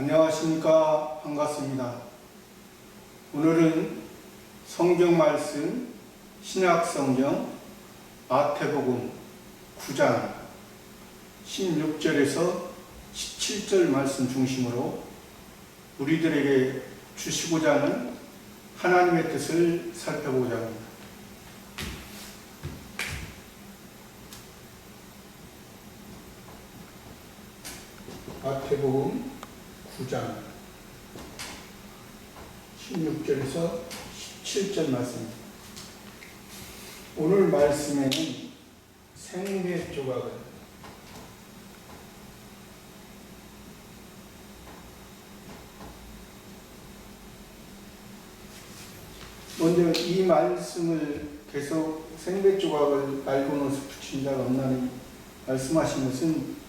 안녕하십니까. 반갑습니다. 오늘은 성경 말씀 신약성경 마태복음 9장 16절에서 17절 말씀 중심으로 우리들에게 주시고자 하는 하나님의 뜻을 살펴보고자 합니다. 마태복음 9장 16절에서 17절 말씀입니다. 오늘 말씀에는 생배 조각을 먼저 이 말씀을 계속 생배 조각을 말고는 붙인 자가 없나니 말씀하신 것은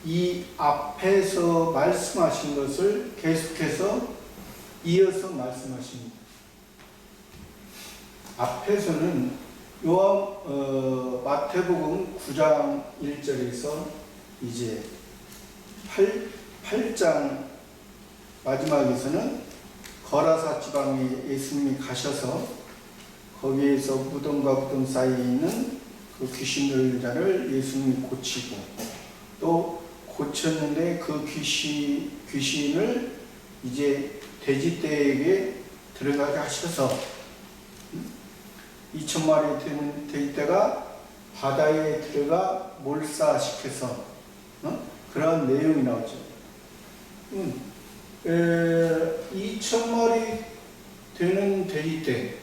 이 앞에서 말씀하신 것을 계속해서 이어서 말씀하십니다. 앞에서는 마태복음 9장 1절에서 이제 8장 마지막에서는 거라사 지방에 예수님이 가셔서 거기에서 무덤과 무덤 사이에 있는 그 귀신 들린 자를 예수님이 고치고 또 고쳤는데 그 귀신을 이제 돼지떼에게 들어가게 하셔서 2,000마리 되는 돼지떼가 바다에 들어가 몰사시켜서 그런 내용이 나오죠. 2,000마리 되는 돼지떼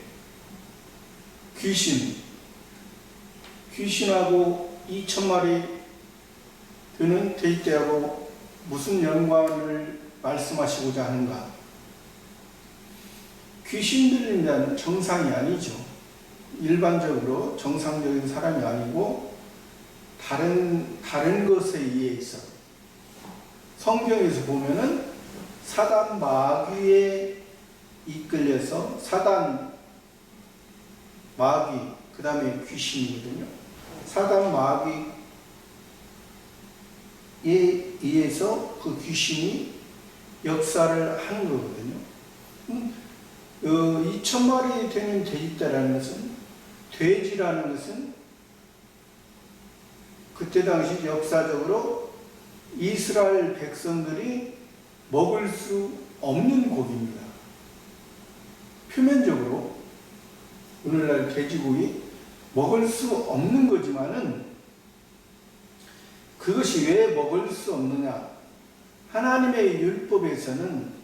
귀신하고 2,000마리 되는 돼지떼하고 무슨 연관을 말씀하시고자 하는가? 귀신 들린 자는 정상이 아니죠. 일반적으로 정상적인 사람이 아니고 다른 것에 의해서 성경에서 보면은 사단 마귀에 이끌려서 사단 마귀 그 다음에 귀신이거든요. 사단 마귀에 의해서 그 귀신이 역사를 하는 거거든요. 2,000마리 되는 돼지떼라는 것은 돼지라는 것은 그때 당시 역사적으로 이스라엘 백성들이 먹을 수 없는 고기입니다. 표면적으로 오늘날 돼지고기 먹을 수 없는 거지만은 그것이 왜 먹을 수 없느냐? 하나님의 율법에서는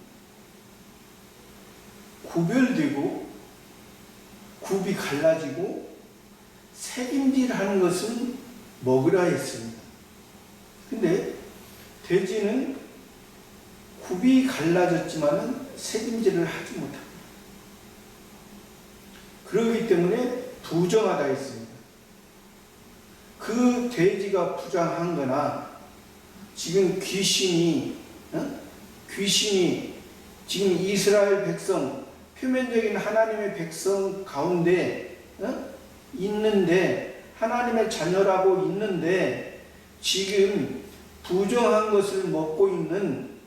구별되고 굽이 갈라지고 새김질하는 것은 먹으라 했습니다. 근데 돼지는 굽이 갈라졌지만은 새김질을 하지 못합니다. 그렇기 때문에 부정하다 했습니다. 그 돼지가 부정한 거나 지금 귀신이 지금 이스라엘 백성 표면적인 하나님의 백성 가운데 있는데 하나님의 자녀라고 있는데 지금 부정한 것을 먹고 있는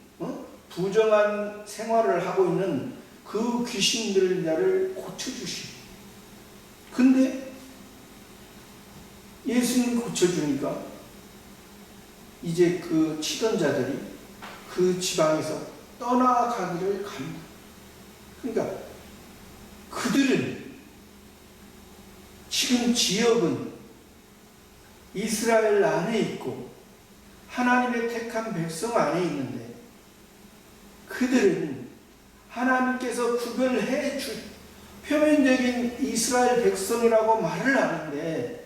부정한 생활을 하고 있는 그 귀신 들린 자를 고쳐주시고 근데 예수님이 고쳐주니까 이제 그 치던 자들이 그 지방에서 떠나가기를 갑니다. 그러니까 그들은 지금 지역은 이스라엘 안에 있고 하나님의 택한 백성 안에 있는데 그들은 하나님께서 구별해 표면적인 이스라엘 백성이라고 말을 하는데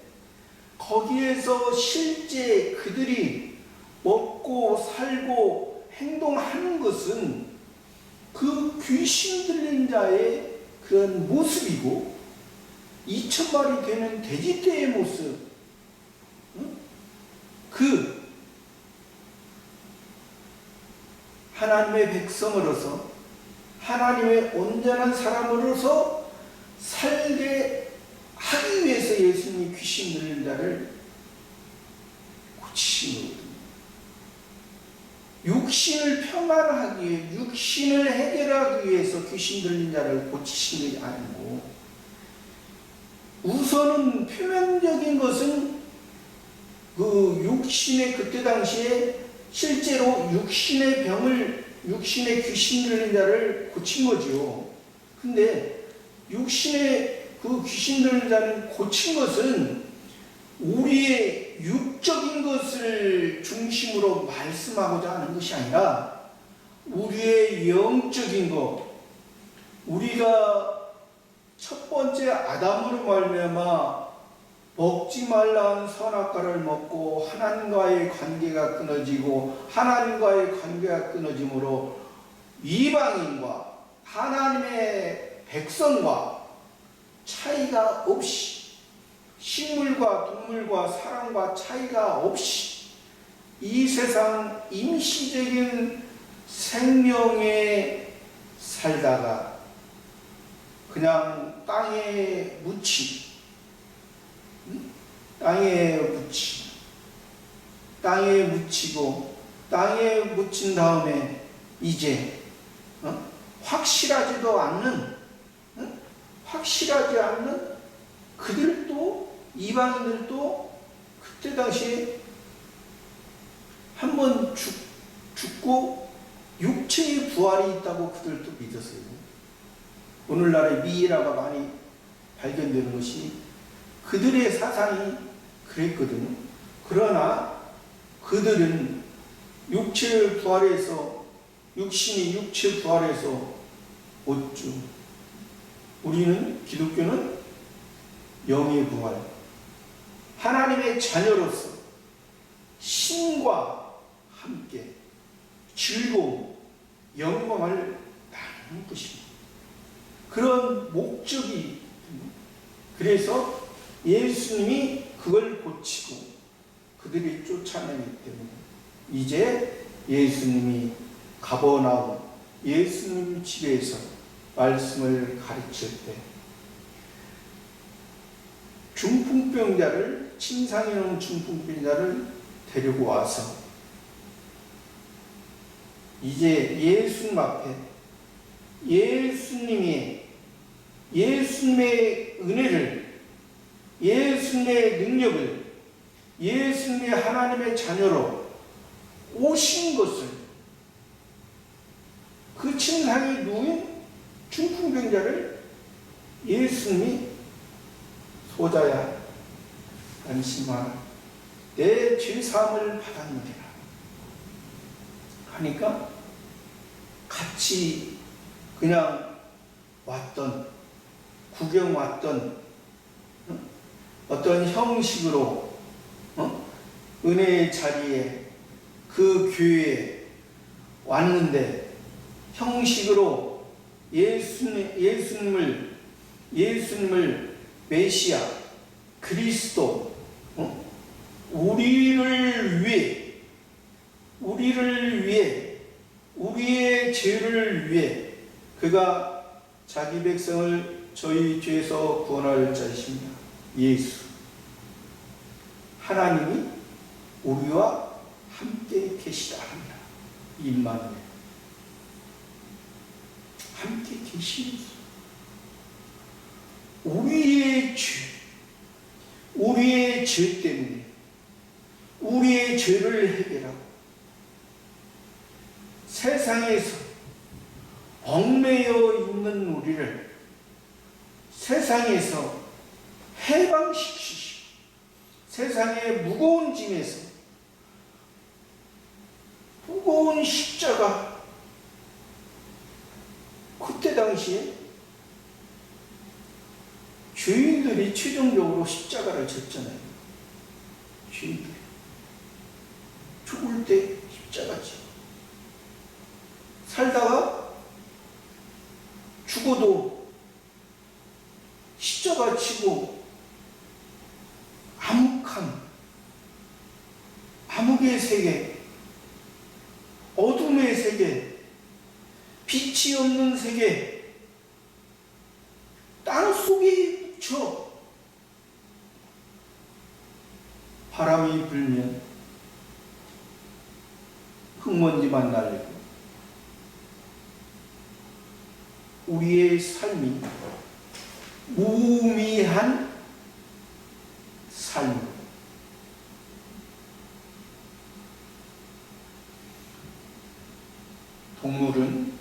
거기에서 실제 그들이 먹고 살고 행동하는 것은 그 귀신 들린 자의 그런 모습이고 2,000마리 되는 돼지떼의 모습 그 하나님의 백성으로서 하나님의 온전한 사람으로서 살게 하기 위해서 예수님이 귀신 들린 자를 고치신 거거든요. 육신을 평안하기 위해, 육신을 해결하기 위해서 귀신 들린 자를 고치신 게 아니고, 우선은 표면적인 것은 그 육신의, 그때 당시에 실제로 육신의 병을, 육신의 귀신 들린 자를 고친 거지요. 근데 육신의 그 귀신 들린 자는 고친 것은 우리의 육적인 것을 중심으로 말씀하고자 하는 것이 아니라 우리의 영적인 것, 우리가 첫 번째 아담으로 말미암아 먹지 말라는 선악과를 먹고 하나님과의 관계가 끊어지고, 하나님과의 관계가 끊어짐으로 이방인과 하나님의 백성과 차이가 없이, 식물과 동물과 사람과 차이가 없이 이 세상 임시적인 생명에 살다가 그냥 땅에 묻힌, 땅에 묻히고 땅에 묻힌 다음에 이제 확실하지 않는 그들도, 이방인들도 그때 당시에 한번 죽고 육체의 부활이 있다고 그들도 믿었어요. 오늘날의 미이라가 많이 발견되는 것이 그들의 사상이 그랬거든요. 그러나 그들은 육체 부활해서, 육신이 육체 부활해서 어쩌, 우리는, 기독교는 영의 부활, 하나님의 자녀로서 신과 함께 즐거움, 영광을 나누는 것입니다. 그런 목적이, 그래서 예수님이 그걸 고치고 그들이 쫓아내기 때문에 이제 예수님이 가버나움, 예수님 집에서 말씀을 가르칠 때 중풍병자를, 침상에 놓은 중풍병자를 데리고 와서 이제 예수님 앞에 예수님의 은혜를, 예수님의 능력을, 예수님의 하나님의 자녀로 오신 것을, 그 침상에 누운 중풍병자를 예수님이 소자야 안심하라, 내 죄사함을 받았느니라 하니까 같이 그냥 구경 왔던 어떤 형식으로 은혜의 자리에, 그 교회에 왔는데 형식으로 예수님을 메시아, 그리스도, 우리를 위해, 우리의 죄를 위해 그가 자기 백성을 저희 죄에서 구원할 자이십니다. 예수, 하나님이 우리와 함께 계시다 합니다. 임마누엘, 함께 계시면서 우리의 죄 때문에 우리의 죄를 해결하고 세상에서 얽매여 있는 우리를 세상에서 해방시키시고, 세상의 무거운 짐에서, 무거운 십자가, 그때 당시에 죄인들이 최종적으로 십자가를 졌잖아요. 죄인들이 죽을 때 십자가지. 살다가 죽어도 십자가 치고 암흑의 세계, 어둠의 세계, 빛이 없는 세계, 땅 속에 묻혀 바람이 불면 흙먼지 일만 날리고 우리의 삶이 무의미한 삶. 동물은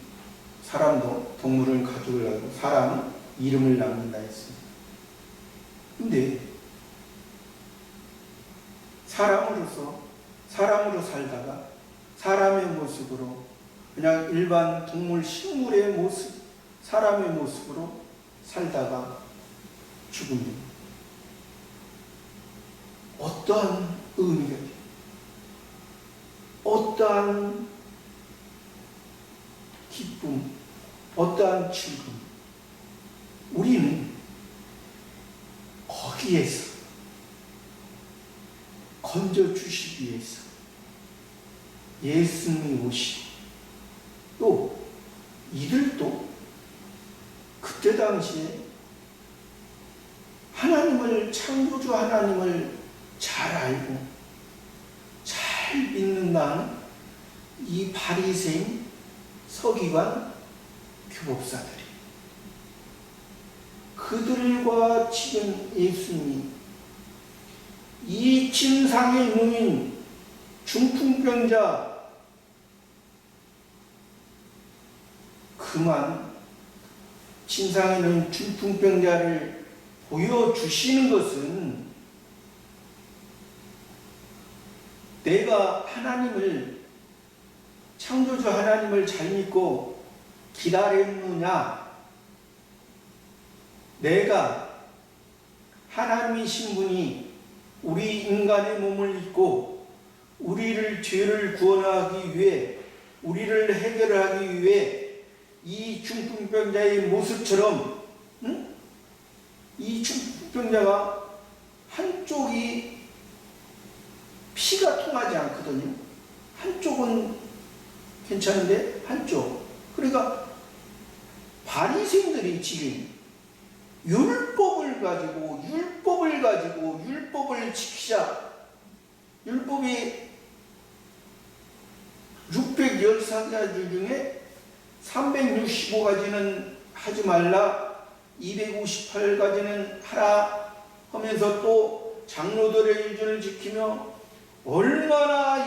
사람도 동물은 가족을 하고 사람은 이름을 남긴다 했습니다. 근데 사람으로 살다가 사람의 모습으로 그냥 일반 동물 식물의 모습, 사람의 모습으로 살다가 죽으면 어떠한 의미가 돼요? 어떠한 기쁨, 어떠한 즐거움. 우리는 거기에서 건져주시기 위해서 예수님이 오시고 또 이들도 그때 당시에 하나님을, 창조주 하나님을 잘 알고 잘 믿는다는 이 바리새인, 서기관, 교법사들이 그들과 지금 예수님이 이 침상에 누인 중풍병자 그만 침상에 누인 중풍병자를 보여주시는 것은 내가 하나님을, 창조주 하나님을 잘 믿고 기다렸느냐, 내가 하나님이신 분이 우리 인간의 몸을 입고 우리를 죄를 구원하기 위해, 우리를 해결하기 위해 이 중풍병자의 모습처럼 이 중풍병자가 한쪽이 피가 통하지 않거든요. 한쪽은 괜찮은데 한쪽. 그러니까 바리새인들이 지금 율법을 가지고 율법을 지키자. 율법이 613가지 중에 365가지는 하지 말라, 258가지는 하라 하면서 또 장로들의 일준을 지키며 얼마나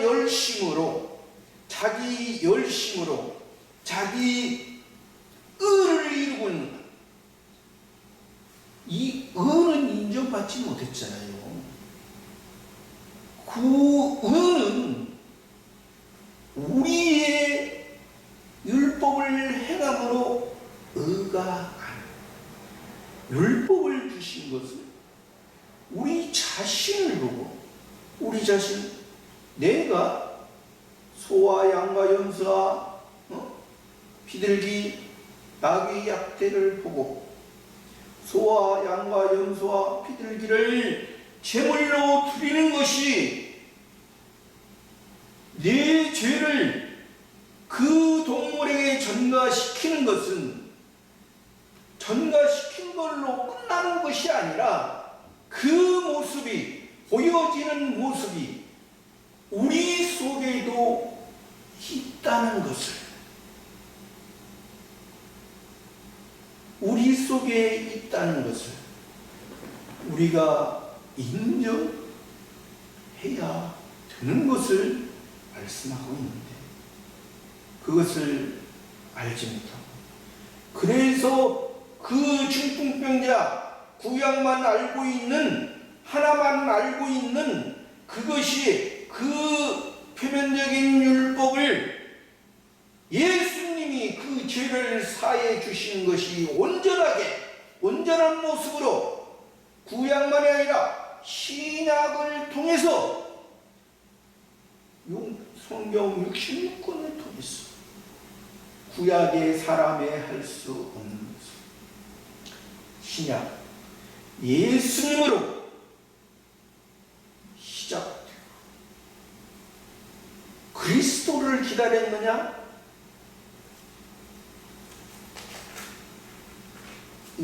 자기 열심으로 자기 의를 이루고 있는가. 이 의는 인정받지 못했잖아요. 그 의는 우리의 율법을 행함으로 의가 아니에요. 율법을 주신 것은 우리 자신을 보고, 우리 자신, 내가 소와 양과 염소와 비둘기, 나귀, 약대를 보고 소와 양과 염소와 비둘기를 제물로 드리는 것이, 내 죄를 그 동물에게 전가시키는 것은 전가시킨 걸로 끝나는 것이 아니라 그 모습이, 보여지는 모습이 우리 속에도 있다는 것을, 우리 속에 있다는 것을 우리가 인정해야 되는 것을 말씀하고 있는데 그것을 알지 못하고, 그래서 그 중풍병자, 구약만 알고 있는, 하나만 알고 있는 그것이, 그 표면적인 율법을 예수님이 그 죄를 사해 주신 것이 온전한 모습으로 구약만이 아니라 신약을 통해서 성경 66권을 통해서 구약의 사람에 할 수 없는 모습, 신약 예수님으로 시작되고, 그리스도를 기다렸느냐?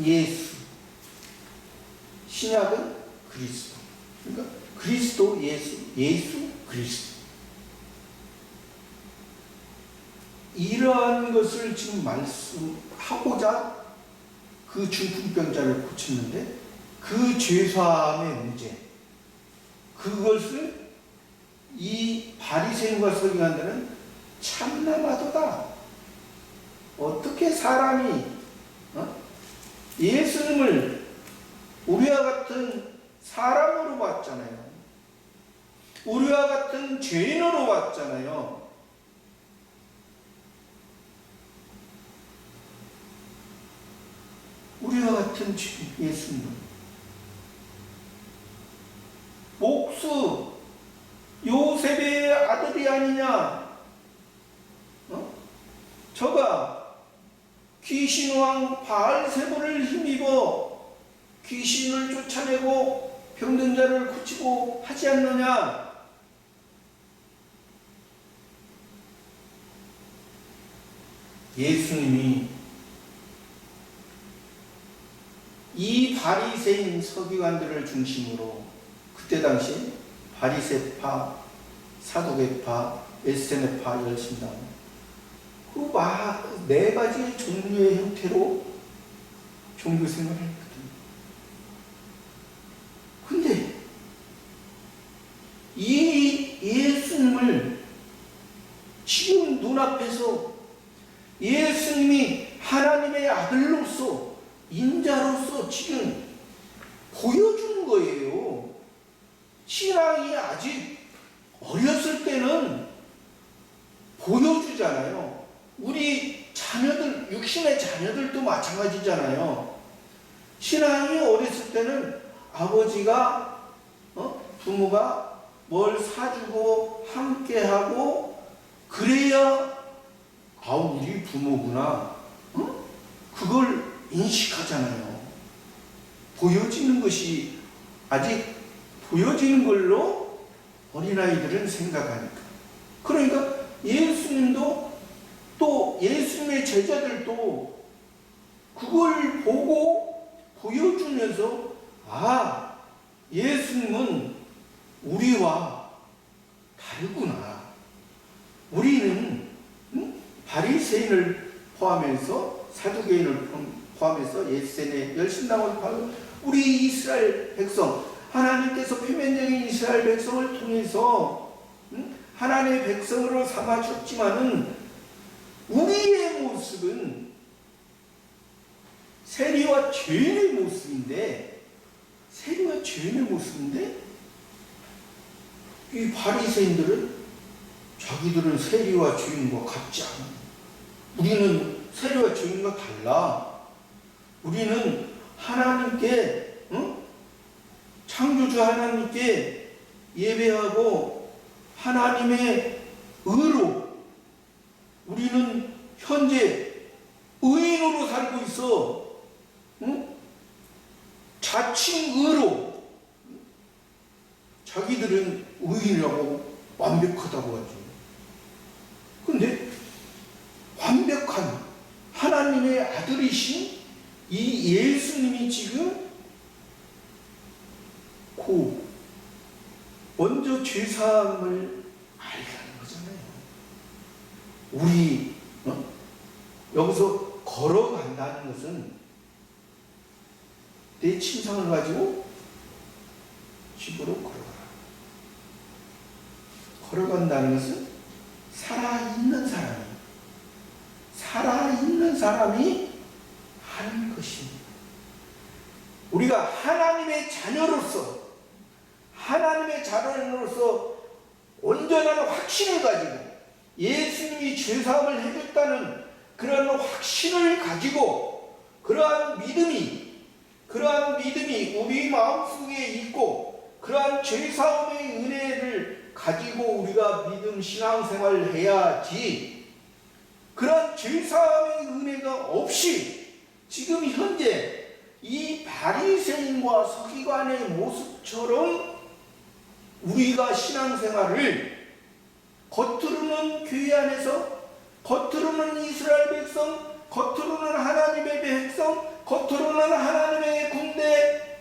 예수. 신약은 그리스도. 그러니까 그리스도, 예수, 예수, 그리스도. 이러한 것을 지금 말씀하고자 그 중풍병자를 고쳤는데 그 죄사함의 문제, 그것을 이 바리새인과 서기관들은 참남하도다. 어떻게 사람이 예수님을 우리와 같은 사람으로 봤잖아요. 우리와 같은 죄인으로 봤잖아요. 우리와 같은 예수님, 목수 요셉의 아들이 아니냐? 저가 귀신왕 바알세불을 힘입어 귀신을 쫓아내고 병든 자를 고치고 하지 않느냐? 예수님이 이 바리새인 서기관들을 중심으로 그때 당시 바리새파, 사두개파, 에세네파 열심당 그 네 가지 종류의 형태로 종교 생활을 했거든요. 근데 이 예수님을 지금 눈앞에서 예수님이 하나님의 아들로서 인자로서 지금 보여주는 거예요. 신앙이 아직 어렸을 때는 보여주잖아요. 우리 자녀들, 육신의 자녀들도 마찬가지잖아요. 신앙이 어렸을 때는 아버지가 부모가 뭘 사주고 함께하고 그래야 우리 부모구나 그걸 인식하잖아요. 보여지는 것이 아직 보여지는 걸로 어린아이들은 생각하니까. 그러니까 예수님도 또 예수님의 제자들도 그걸 보고 보여주면서 예수님은 우리와 다르구나. 우리는 바리새인을 포함해서 사두개인을 포함해서 예세네 열심당을 포함해서 우리 이스라엘 백성, 하나님께서 표면적인 이스라엘 백성을 통해서 하나님의 백성으로 삼아주었지만은 우리의 모습은 세리와 죄인의 모습인데 이 바리새인들은 자기들은 세리와 죄인과 같지 않아. 우리는 세리와 죄인과 달라. 우리는 하나님께 창조주 하나님께 예배하고 하나님의 의로 우리는 현재 의인으로 살고 있어. 자칭 의로 자기들은 의인이라고 완벽하다고 하죠. 근데 완벽한 하나님의 아들이신 이 예수님이 지금 먼저 죄사함을 알게 거잖아요. 우리 여기서 걸어간다는 것은 내 침상을 가지고 집으로 걸어간다는 것은 살아있는 사람이 하는 것입니다. 우리가 하나님의 자녀로서 온전한 확신을 가지고 예수님이 죄사함을 해줬다는 그런 확신을 가지고 그러한 믿음이 우리 마음속에 있고 그러한 죄사함의 은혜를 가지고 우리가 믿음 신앙생활을 해야지. 그런 죄사함의 은혜가 없이 지금 현재 이 바리새인과 서기관의 모습처럼 우리가 신앙생활을 겉으로는 교회 안에서 겉으로는 이스라엘 백성, 겉으로는 하나님의 백성, 겉으로는 하나님의 군대,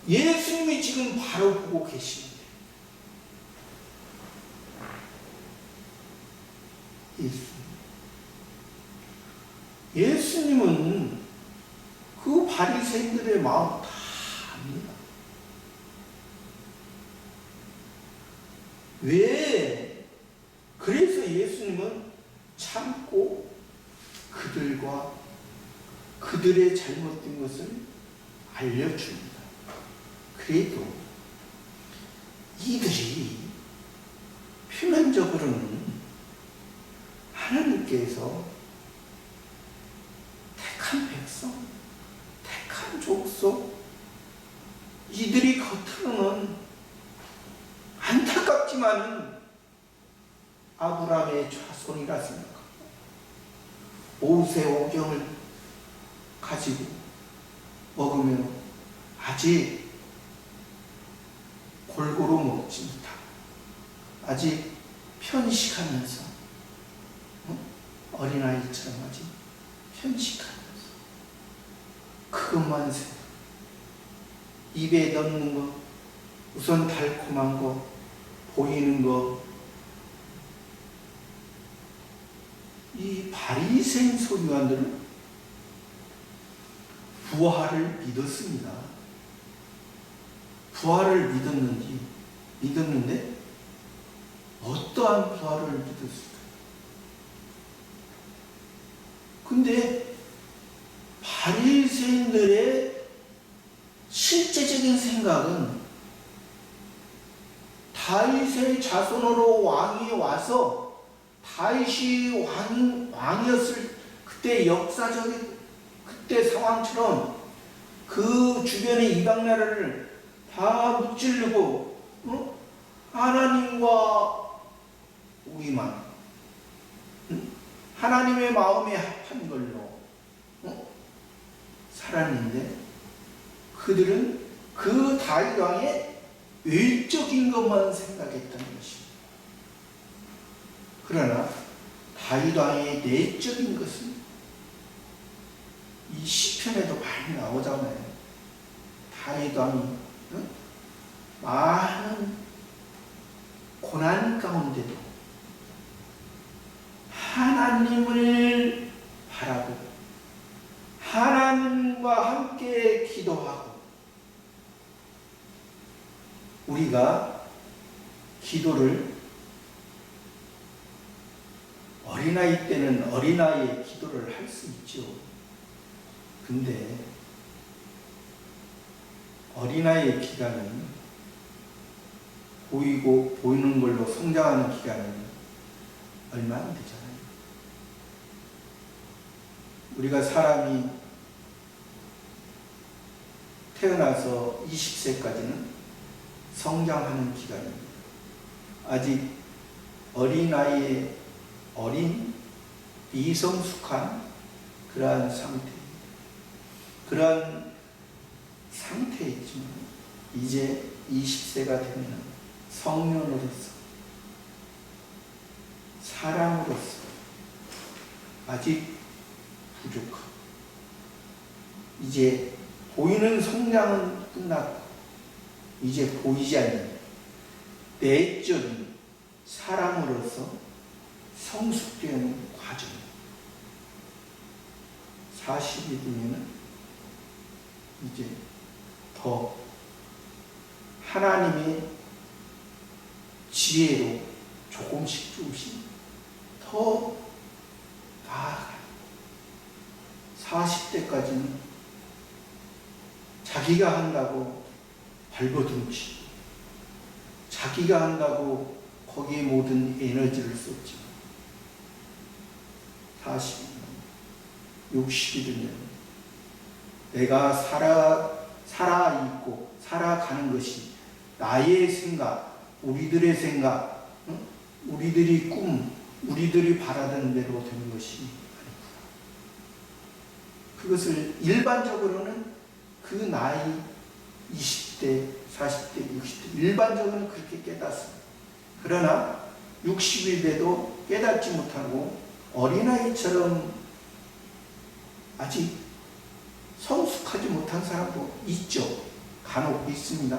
예수님이 지금 바로 보고 계십니다. 예수님은 그 바리새인들의 마음 다 압니다. 왜? 그래서 예수님은 참고 그들과 그들의 잘못된 것을 알려줍니다. 그래도 이들이 표면적으로는 하나님께서 택한 백성, 택한 족속, 이들이 겉으로는 안타깝지만은 아브라함의 자손이라 생각하고 모세오경을 가지고 먹으면 아직 골고루 먹지 못하고 아직 편식하면서 어린아이처럼 아직 편식하면서 그것만 생각, 입에 넣는 거, 우선 달콤한 거, 보이는 거, 이 바리새인 서기관들은 부활을 믿었습니다. 부활을 믿었는데 어떠한 부활을 믿었을까? 근데 바리새인들의 실제적인 생각은 다윗의 자손으로 왕이 와서 다윗이 왕이었을 그때 역사적인 그때 상황처럼 그 주변의 이방 나라를 다 무찌르고 하나님과 우리만 하나님의 마음에 합한 걸로 살았는데 그들은 그 다윗 왕의 외적인 것만 생각했다는 것입니다. 그러나 다윗 왕의 내적인 것은 이 시편에도 많이 나오잖아요. 다윗 왕이 많은 고난 가운데도 하나님을 바라고 하나님과 함께 기도하고 우리가 기도를 어린아이 때는 어린아이의 기도를 할 수 있죠. 근데 어린아이의 기간은 보이는 걸로 성장하는 기간은 얼마 안 되잖아요. 우리가 사람이 태어나서 20세까지는 성장하는 기간입니다. 아직 어린아이의 어린 미성숙한 그러한 상태입니다. 그러한 상태이지만 이제 20세가 되면 성년으로서 사람으로서 아직 부족하고 이제 보이는 성장은 끝났고 이제 보이지 않는 내적인 사람으로서 성숙되는 과정 40이 되면 이제 더 하나님의 지혜로 조금씩 더 나아가요. 40대까지는 자기가 한다고 발버둥치고 자기가 한다고 거기에 모든 에너지를 쏟지만 40이면 60이 되면 내가 살아있고 살아가는 것이 나의 생각, 우리들의 생각, 우리들이 우리들이 바라던 대로 되는 것이 아니구나. 그것을 일반적으로는 그 나이 20대, 40대, 60대 일반적으로는 그렇게 깨닫습니다. 그러나 60이 돼도 깨닫지 못하고 어린아이처럼 아직 성숙하지 못한 사람도 있죠. 간혹 있습니다.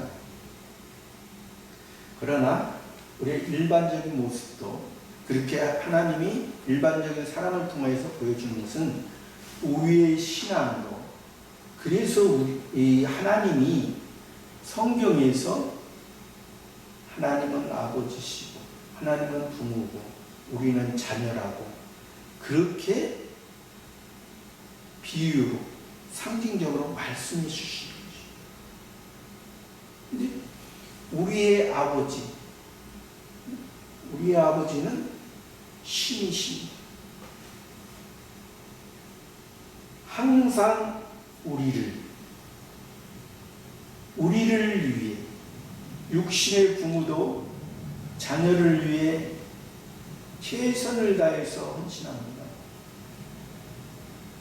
그러나 우리의 일반적인 모습도 그렇게 하나님이 일반적인 사람을 통해서 보여주는 것은 우리의 신앙으로. 그래서 이 하나님이 성경에서 하나님은 아버지시고 하나님은 부모고 우리는 자녀라고 그렇게 비유로 상징적으로 말씀해 주시는 것이죠. 근데 우리의 아버지는 신이십니다. 항상 우리를 위해 육신의 부모도 자녀를 위해 최선을 다해서 헌신합니다.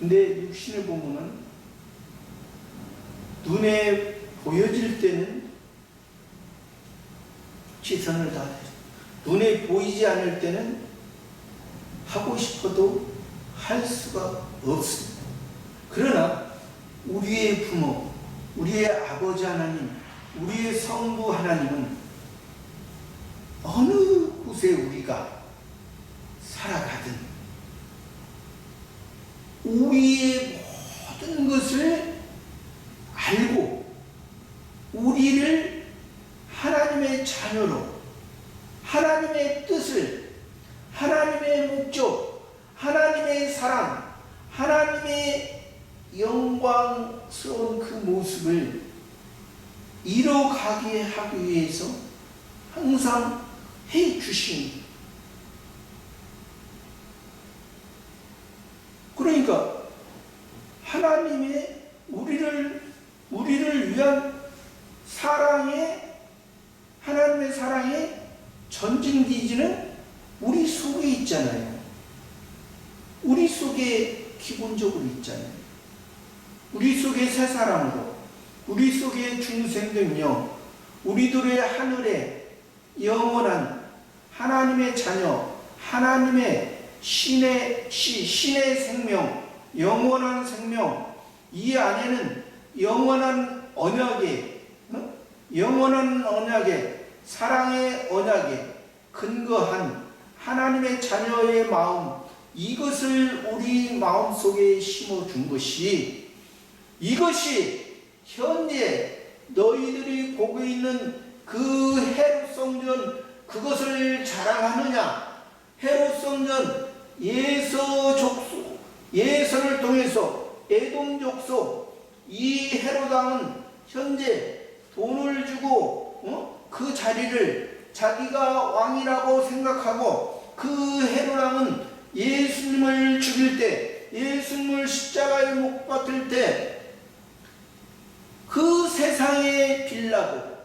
근데 육신의 부모는 눈에 보여질 때는 최선을 다해서, 눈에 보이지 않을 때는 하고 싶어도 할 수가 없습니다. 그러나 우리의 부모, 우리의 아버지 하나님, 우리의 성부 하나님은 어느 곳에 우리가 살아가든 우리의 모든 것을 알고 우리를 하나님의 자녀로, 하나님의 뜻을, 하나님의 목적, 하나님의 사랑, 하나님의 영광스러운 그 모습을 이뤄가게 하기 위해서 항상 해 주십니다. 그러니까 하나님의 우리를 위한 하나님의 사랑의 전진 기지는 우리 속에 있잖아요. 우리 속에 기본적으로 있잖아요. 우리 속에 새 사람으로, 우리 속에 중생되며 우리들의 하늘에 영원한 하나님의 자녀, 하나님의 신의 생명, 영원한 생명, 이 안에는 영원한 언약에, 사랑의 언약에 근거한 하나님의 자녀의 마음, 이것을 우리 마음속에 심어준 것이, 이것이 현재 너희들이 보고 있는 그 헤롯 성전, 그것을 자랑하느냐? 헤롯 성전, 예선을 통해서 에돔 족속, 이 헤롯 왕은 현재 돈을 주고 그 자리를 자기가 왕이라고 생각하고, 그 헤롯 왕은 예수님을 죽일 때, 예수님을 십자가에 못 박힐 때 그 세상의 빌라도,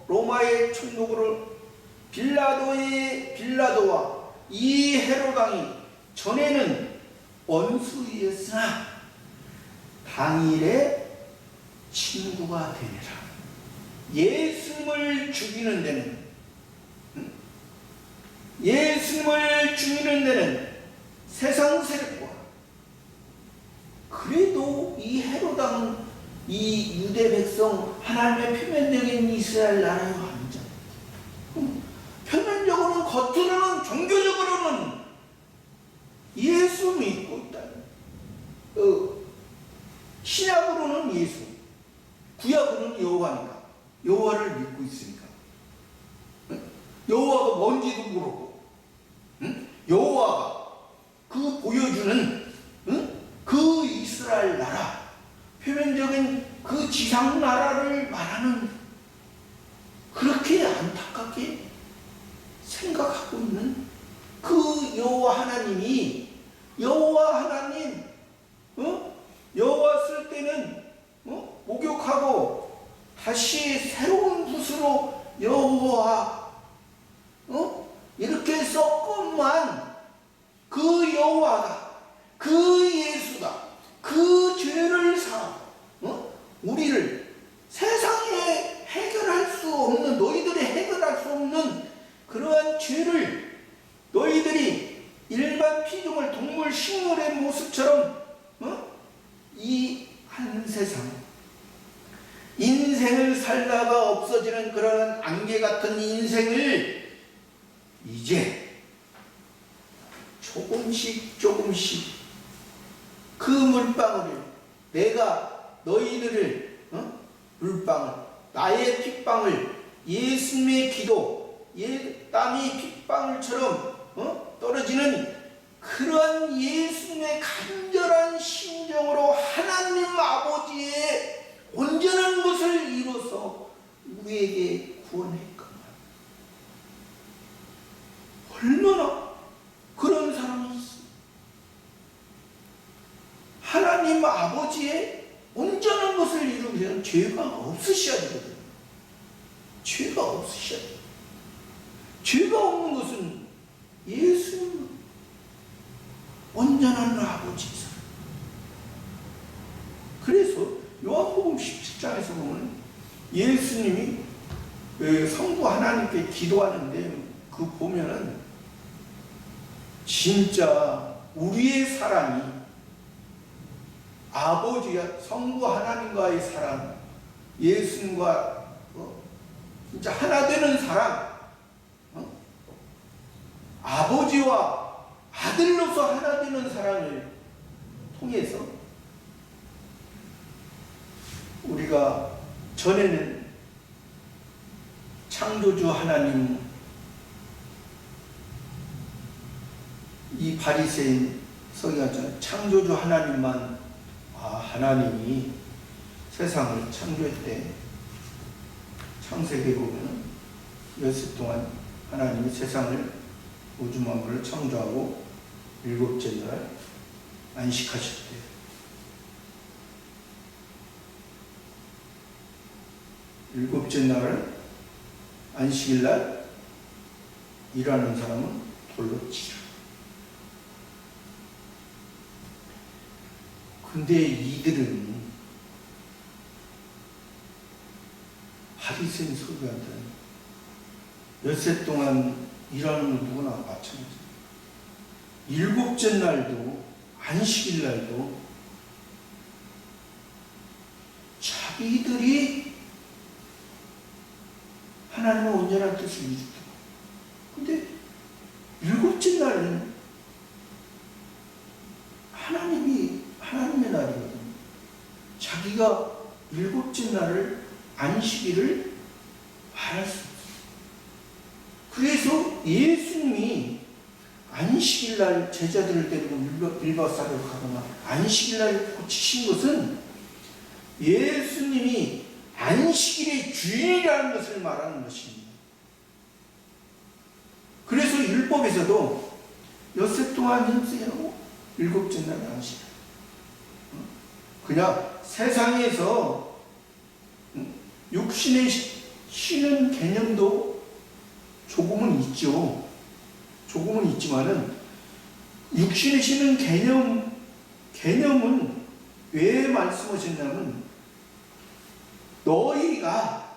로마의 총독으로 빌라도와 이 헤롯 왕이 전에는 원수였으나 당일에 친구가 되니라. 예수님을 죽이는 데는 세상 세력과, 그래도 이 헤롯 왕은 이 유대 백성, 하나님의 표면적인 이스라엘 나라의 왕자, 표면적으로는, 겉으로는, 종교적으로는 예수 믿고 있다. 신약으로는 예수, 구약으로는 여호와니까, 여호와를 믿고 있으니까. 여호와가 뭔지도 모르고, 여호와가 그 보여주는 그 이스라엘 나라, 표면적인 그 지상 나라를 말하는, 그렇게 안타깝게 생각하고 있는 그 여호와 하나님이, 여호와 쓸 때는 목욕하고 다시 새로운 붓으로 여호와 이렇게 썼건만, 그 여호와가, 그 예수가 그 죄를 사하고 우리를 세상에 해결할 수 없는, 너희들이 해결할 수 없는 그러한 죄를, 너희들이 일반 피조물, 동물, 식물의 모습처럼 이 한 세상, 인생을 살다가 없어지는 그러한 안개 같은 인생을 이제 조금씩 조금씩 그 물방울을, 내가 너희들을 물방울, 나의 핏방울, 예수님의 기도, 땀이 핏방울처럼 떨어지는 그런 예수님의 간절한 심정으로 하나님 아버지의 온전한 것을 이루어서 우리에게 구원했건만 얼마나 그런 사람이 있어. 하나님 아버지의 온전한 것을 이루기 위해서는 죄가 없으셔야 되거든요. 죄가 없으셔야 돼요. 죄가 없는 것은 예수님 온전한 아버지이세요. 그래서 요한복음 17장에서 보면 예수님이 성부 하나님께 기도하는데 그 보면은 진짜 우리의 사랑이 아버지와 성부 하나님과의 사랑, 예수님과 진짜 하나 되는 사랑, 아버지와 아들로서 하나 되는 사랑을 통해서 우리가 전에는 창조주 하나님, 이 바리새인 서기관처럼 창조주 하나님만, 하나님이 세상을 창조했대. 창세기에 보면 엿새 동안 하나님이 세상을, 우주 만물을 창조하고 일곱째 날 안식하셨대. 일곱째 날 안식일 날 일하는 사람은 돌로 치라. 근데 이들은 바리새인 서기관들은 엿새 동안 일하는 누구나 마찬가지예요. 일곱째 날도 안식일 날도 자기들이 하나님의 온전한 뜻을 이루다. 근데 일곱째 날은 하나님의 날이거든요. 자기가 일곱째 날을 안식일을 말할 수 없어요. 그래서 예수님이 안식일날 제자들을 데리고 밀바사를 가거나 안식일날 고치신 것은 예수님이 안식일의 주인이라는 것을 말하는 것입니다. 그래서 율법에서도 엿새 동안 힘쓰고 일곱째 날 안식. 그냥 세상에서 육신의 쉬는 개념도 조금은 있죠. 조금은 있지만은 육신의 쉬는 개념은 왜 말씀하셨냐면 너희가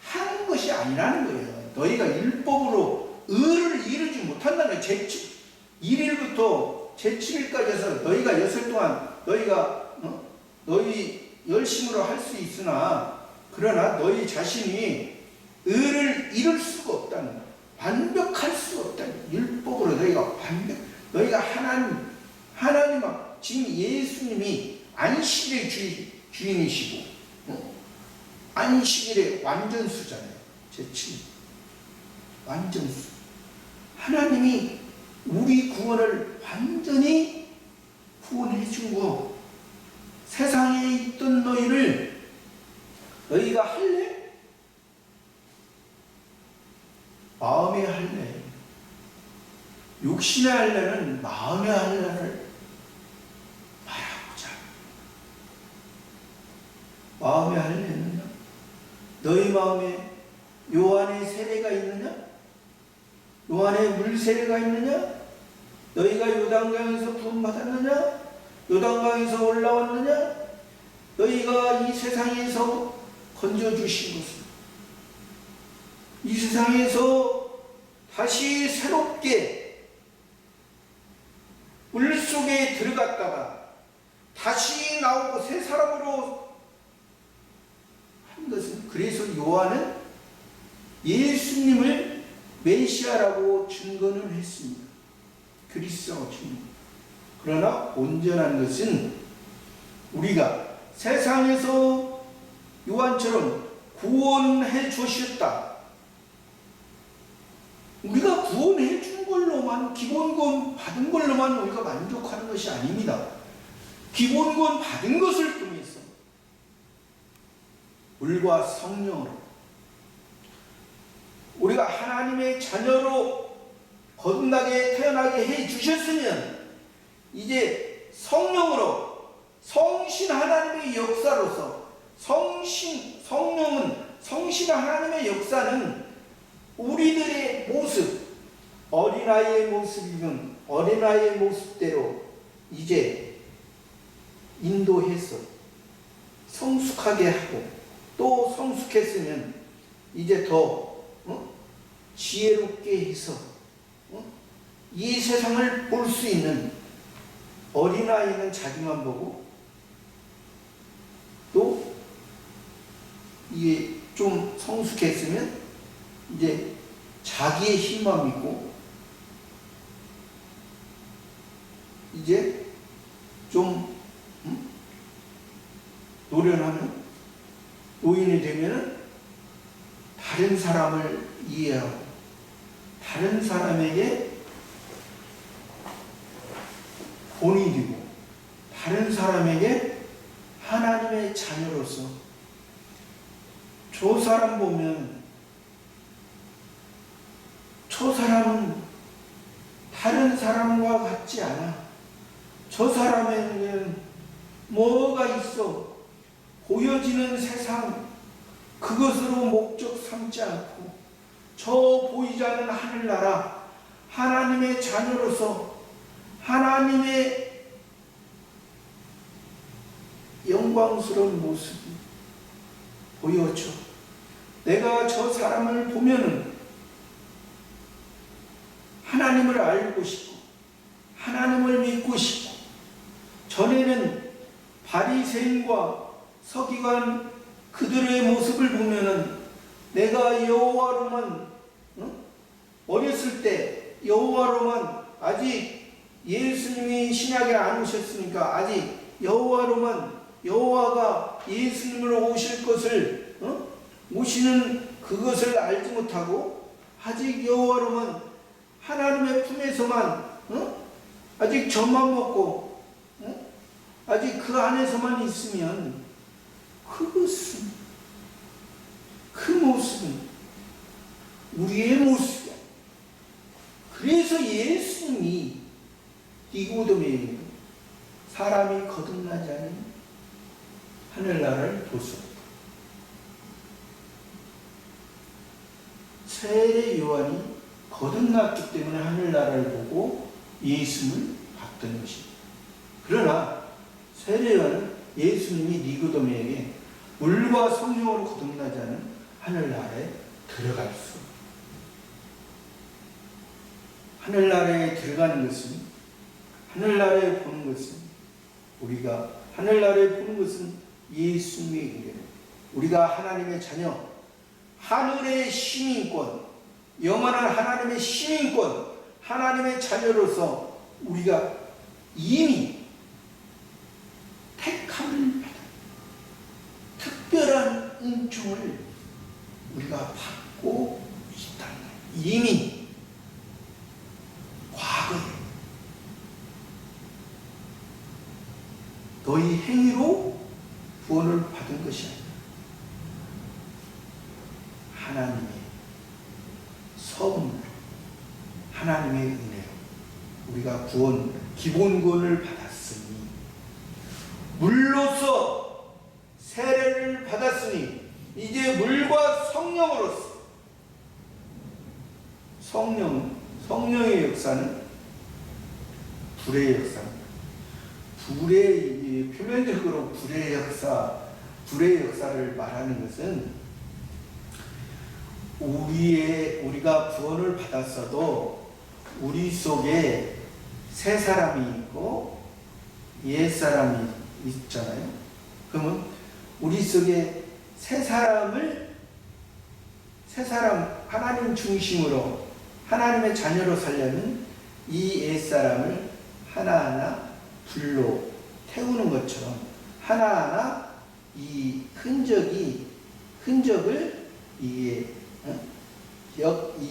하는 것이 아니라는 거예요. 너희가 율법으로 의를 이루지 못한다는 거예요. 1일부터 제7일까지 해서 너희가 엿새 동안 너희가 너희 열심으로 할 수 있으나 그러나 너희 자신이 의를 이룰 수가 없다는 거예요. 완벽할 수 없다는 거예요. 율법으로 너희가 하나님 지금 예수님이 안식일의 주인이시고 안식일의 완전수잖아요. 제7일 완전수. 하나님이 우리 구원을 완전히 구원해 준 거. 세상에 있던 너희가 할래? 마음에 할래. 육신의 할래는 마음의 할래를 말해보자. 마음의 할래는요? 너희 마음에 요 안에 세례가 있느냐? 요 안에 물세례가 있느냐? 너희가 요단강에서 부음받았느냐? 요단강에서 올라왔느냐? 너희가 이 세상에서 건져주신 것은 이 세상에서 다시 새롭게 물 속에 들어갔다가 다시 나오고 새 사람으로 한 것은, 그래서 요한은 예수님을 메시아라고 증거를 했습니다. 그리스도하고 친구. 그러나 온전한 것은 우리가 세상에서 요한처럼 구원해 주셨다. 우리가 구원해 준 걸로만, 기본권 받은 걸로만 우리가 만족하는 것이 아닙니다. 기본권 받은 것을 통해서 물과 성령으로 우리가 하나님의 자녀로 거듭나게 태어나게 해 주셨으면 이제 성령으로 성신 하나님의 역사로서 성신 하나님의 역사는 우리들의 모습, 어린아이의 모습이면 어린아이의 모습대로 이제 인도해서 성숙하게 하고, 또 성숙했으면 이제 더 지혜롭게 해서 이 세상을 볼 수 있는, 어린아이는 자기만 보고 또 이게 좀 성숙했으면 이제 자기의 힘만 믿고 이제 좀 노련하면, 노인이 되면은 다른 사람을 이해하고 다른 사람에게 본이 되고 다른 사람에게 하나님의 자녀로서, 저 사람 보면 저 사람은 다른 사람과 같지 않아. 저 사람에게는 뭐가 있어. 보여지는 세상, 그것으로 목적 삼지 않고 저 보이지 않는 하늘나라, 하나님의 자녀로서 하나님의 영광스러운 모습이 보여줘. 내가 저 사람을 보면은 하나님을 알고 싶고 하나님을 믿고 싶고, 전에는 바리새인과 서기관 그들의 모습을 보면은 내가 여호와로만, 어렸을 때 여호와로만, 아직 예수님이 신약에 안 오셨으니까 아직 여호와로만, 여호와가 예수님으로 오실 것을 오시는 그것을 알지 못하고 아직 여호와로만, 하나님의 품에서만 아직 젖만 먹고 아직 그 안에서만 있으면 그것은, 그 모습은 우리의 모습이야. 그래서 예수님이 니고데모에게 사람이 거듭나지 않은 하늘나라를 볼 수 없다. 세례 요한이 거듭났기 때문에 하늘나라를 보고 예수님을 봤던 것입니다. 그러나 세례 요한은 예수님이 니고데모에게 물과 성령으로 거듭나지 않은 하늘나라에 들어갈 수, 하늘나라에 들어가는 것은, 하늘나라에 보는 것은, 우리가 하늘나라에 보는 것은 예수님의 은혜, 우리가 하나님의 자녀, 하늘의 시민권, 영원한 하나님의 시민권, 하나님의 자녀로서 우리가 이미 택함을 받은 특별한 은총을 우리가 받고 있다는 거예요. 이미 과거에 너희 행위로 구원을 받은 것이 아니라 하나님의 선물, 하나님의 은혜로 우리가 기본권을 받았으니, 물로서 세례를 받았으니 이제 물과 성령으로서, 성령의 역사는 불의 역사입니다. 표면적으로 불의 역사를 말하는 것은 우리가 구원을 받았어도 우리 속에 새 사람이 있고 옛 사람이 있잖아요. 그러면 우리 속에 새 사람 하나님 중심으로 하나님의 자녀로 살려면 이 옛사람을 하나하나 불로 태우는 것처럼 하나하나 이 흔적을 이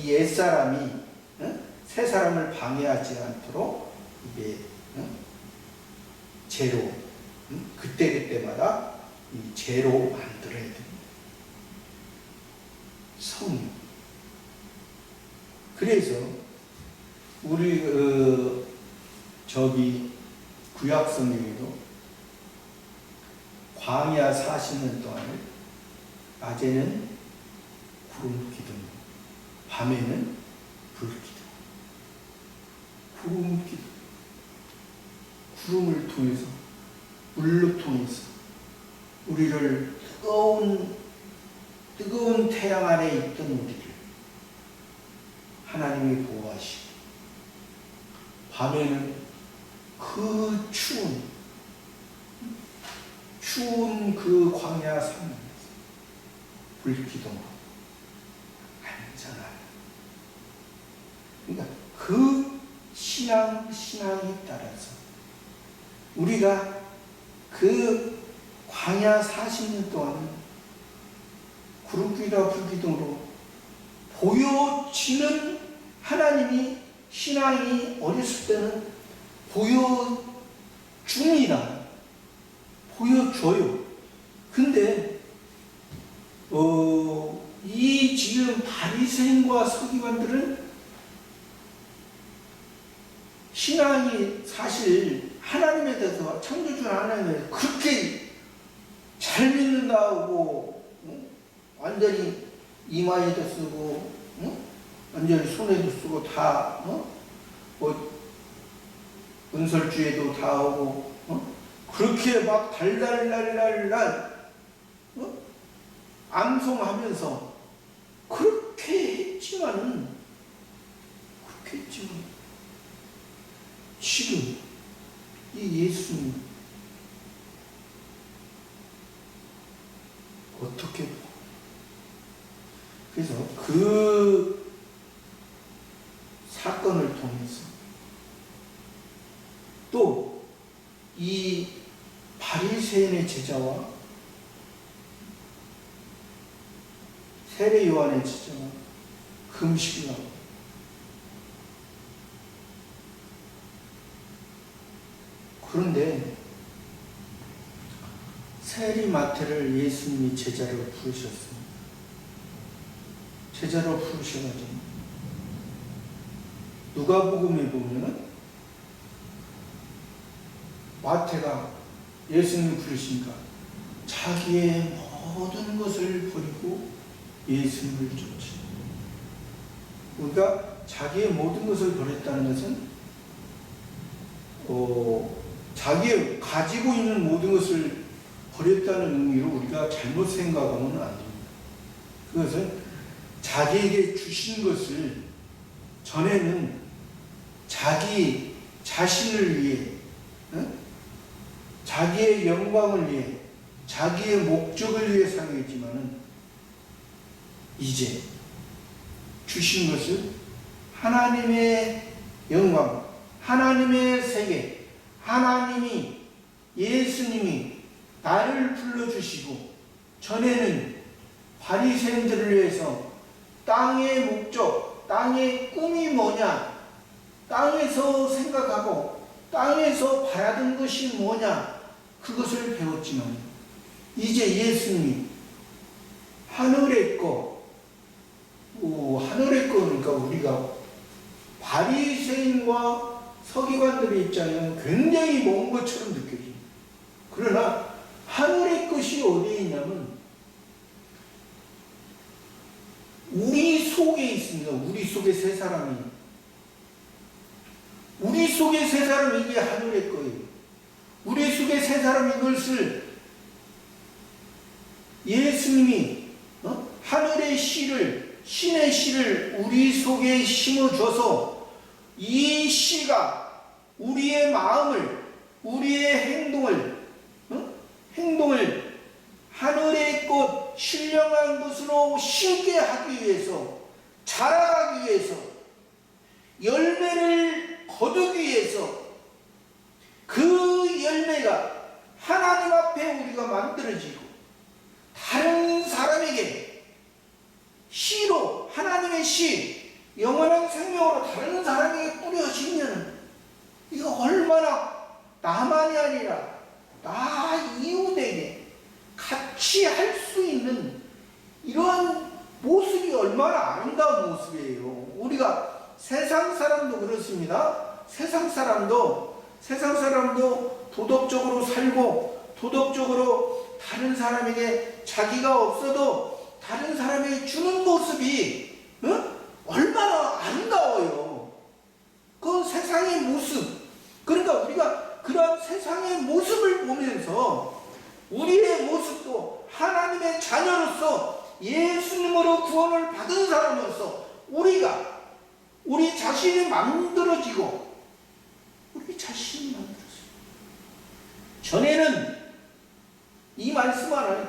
옛사람이 새 사람을 방해하지 않도록 이게 재로 그때그때마다 이 재로 만들어야 됩니다. 성령. 그래서 우리 구약 성경에도 광야 40년 동안을 낮에는 구름 기둥, 밤에는 불 기둥, 구름 기둥, 구름을 통해서 물로 통해서 우리를 뜨거운 태양 안에 있던 우리를 하나님이 보호하시고 밤에는 그 추운 그 광야 산에서 불기둥으로 안전하게. 그러니까 그 신앙에 따라서 우리가 그 광야 40년 동안 구름기둥과 불기둥으로 보여지는 하나님이 신앙이 어렸을 때는 보여줍니다. 보여줘요. 근데 이 지금 바리새인과 서기관들은 신앙이 사실 하나님에 대해서 창조주 하나님에 대해서 그렇게 잘 믿는다고 완전히 이마에도 쓰고 완전히 손에도 쓰고 다 은설주에도 다 하고 그렇게 막 달달달달달 암송하면서 그렇게 했지만 지금 이 예수님 어떻게 그래서 그 사건을 통해서 또 이 바리새인의 제자와 세례 요한의 제자가 금식을 하고 그런데 세리마태를 예수님이 제자로 부르셨습니다. 제자로 부르셔가지고 누가복음에 보면은 마태가 예수님을 부르시니까 자기의 모든 것을 버리고 예수님을 쫓지. 그러니까 자기의 모든 것을 버렸다는 것은 자기의 가지고 있는 모든 것을 버렸다는 의미로 우리가 잘못 생각하면 안 됩니다. 그것은 자기에게 주신 것을 전에는 자기 자신을 위해 자기의 영광을 위해 자기의 목적을 위해 사용했지만은 이제 주신 것을 하나님의 영광, 하나님의 세계, 하나님이 예수님이 나를 불러주시고 전에는 바리새인들을 위해서 땅의 목적, 땅의 꿈이 뭐냐, 땅에서 생각하고 땅에서 바라던 것이 뭐냐 그것을 배웠지만 이제 예수님이 하늘의 거 그러니까 우리가 바리새인과 서기관들의 입장에는 굉장히 먼 것처럼 느껴집니다. 그러나 하늘의 것이 어디에 있냐면 우리 속에 있습니다. 우리 속에 세 사람이 이게 하늘의 거예요. 우리 속에 세 사람이 이것을 예수님이 하늘의 씨를 신의 씨를 우리 속에 심어줘서 이 씨가 우리의 마음을 우리의 행동을 하늘의 꽃 신령한 것으로 심게 하기 위해서 자라가기 위해서 열매를 거두기 위해서 그 열매가 하나님 앞에 우리가 만들어지고 다른 사람에게 씨로, 하나님의 씨, 영원한 생명으로 다른 사람에게 뿌려지면 이거 얼마나 나만이 아니라 나 이웃에게 같이 할 수 있는 이러한 모습이 얼마나 아름다운 모습이에요. 우리가 세상 사람도 그렇습니다. 세상 사람도 도덕적으로 살고 도덕적으로 다른 사람에게 자기가 없어도 다른 사람에게 주는 모습이 얼마나 아름다워요. 그건 세상의 모습. 그러니까 우리가 그런 세상의 모습을 보면서 우리의 모습도 하나님의 자녀로서 예수님으로 구원을 받은 사람으로서 우리가 우리 자신이 만들어지고 우리 자신이 만들어져요. 전에는 이 말씀 안에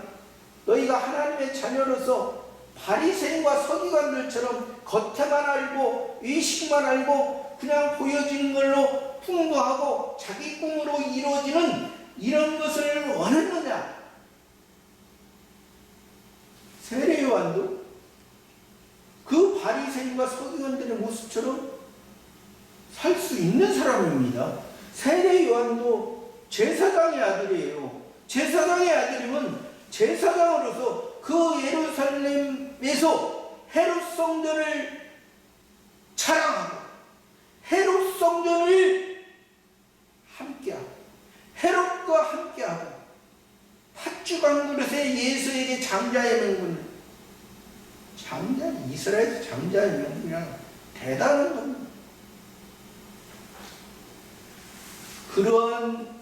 너희가 하나님의 자녀로서 바리새인과 서기관들처럼 겉에만 알고 의식만 알고 그냥 보여지는 걸로 풍부하고 자기 꿈으로 이루어지는 이런 것을 원했느냐? 세례 요한도 그 바리새인과 서기관들의 모습처럼 살 수 있는 사람입니다. 세례 요한도 제사장의 아들이에요. 제사장의 아들이면 제사장으로서 그 예루살렘에서 헤롯 성전을 자랑하고 헤롯 성전을 함께하고 헤롯과 함께하고 팥죽한 그릇에 예수에게 장자의 명분을 이스라엘 장자의 명분이란 대단한 겁니다. 그러한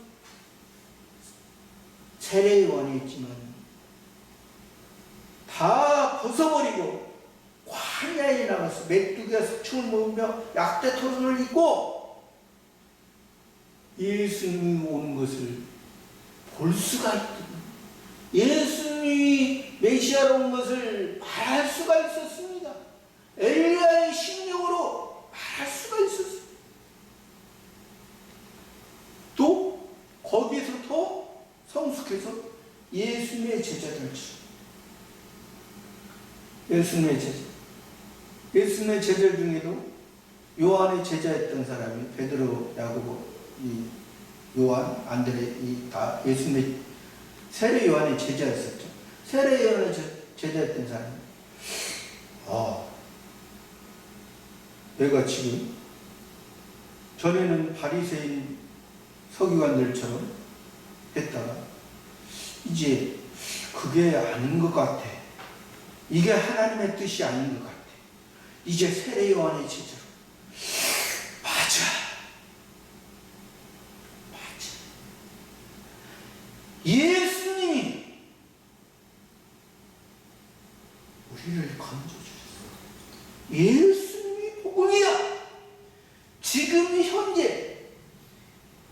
세례 요한이었지만 다 벗어버리고 광야에 나가서 메뚜기와 석충을 먹으며 약대 토성을 입고 예수님이 오는 것을 볼 수가 있더니 예수님이 메시아로 온 것을 말할 수가 있었습니다. 엘리야의 심령으로 말할 수가 있었습니다. 또 거기에서 더 성숙해서 예수님의 제자들 예수님의 제자 중에도 요한의 제자였던 사람이 베드로, 야고보, 요한, 안드레 다 예수님의 세례 요한의 제자였었죠. 세례 요한의 제자였던 사람이 내가 지금 전에는 바리새인 서기관들처럼 했다가 이제 그게 아닌 것 같아. 이게 하나님의 뜻이 아닌 것 같아. 이제 세례 요한의 제자로 맞아. 예수님이 우리를 건져주셨어. 예수님이 복음이야. 지금 현재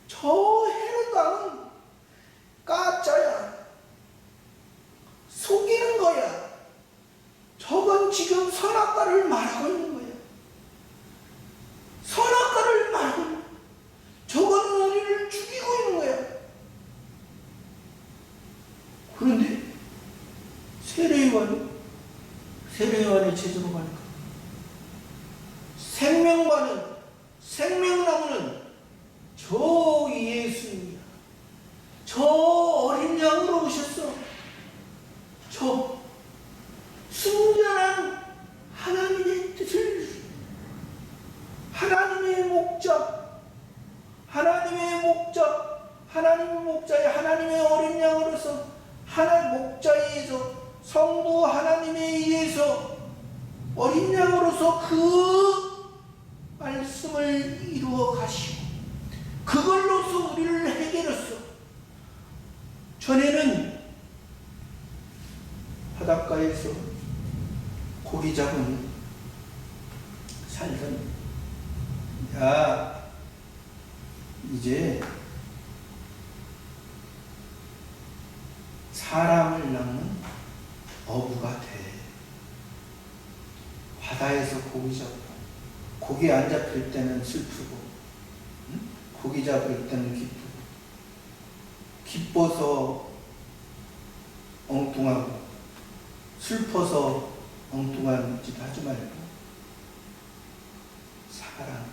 저 헤롯 왕은 가짜야. 속이는 거야. 저건 지금 선악과를 말하고 있는 거야. 선악과를 말하고 있는 거야. 저건 우리를 죽이고 있는 거야. 그런데 세례 요한의 제자로 가니까 생명나무는 저 예수님이야. 저 어린 양으로 오셨어. 저 순전한 하나님의 뜻을 하나님의 목자의 하나님의 어린 양으로서 하나님 목자에서 성부 하나님에 의해서 어린 양으로서 그 말씀을 이루어 가시고 그걸로서 우리를 해결했어. 전에는 바닷가에서 고기 잡은 살던 이제 사람을 낚는 어부가 돼. 바다에서 고기 잡고 고기 안 잡힐 때는 슬프고 고기 잡을 때는 기쁘고, 기뻐서 엉뚱하고 슬퍼서 엉뚱한 짓 하지 말고 사랑,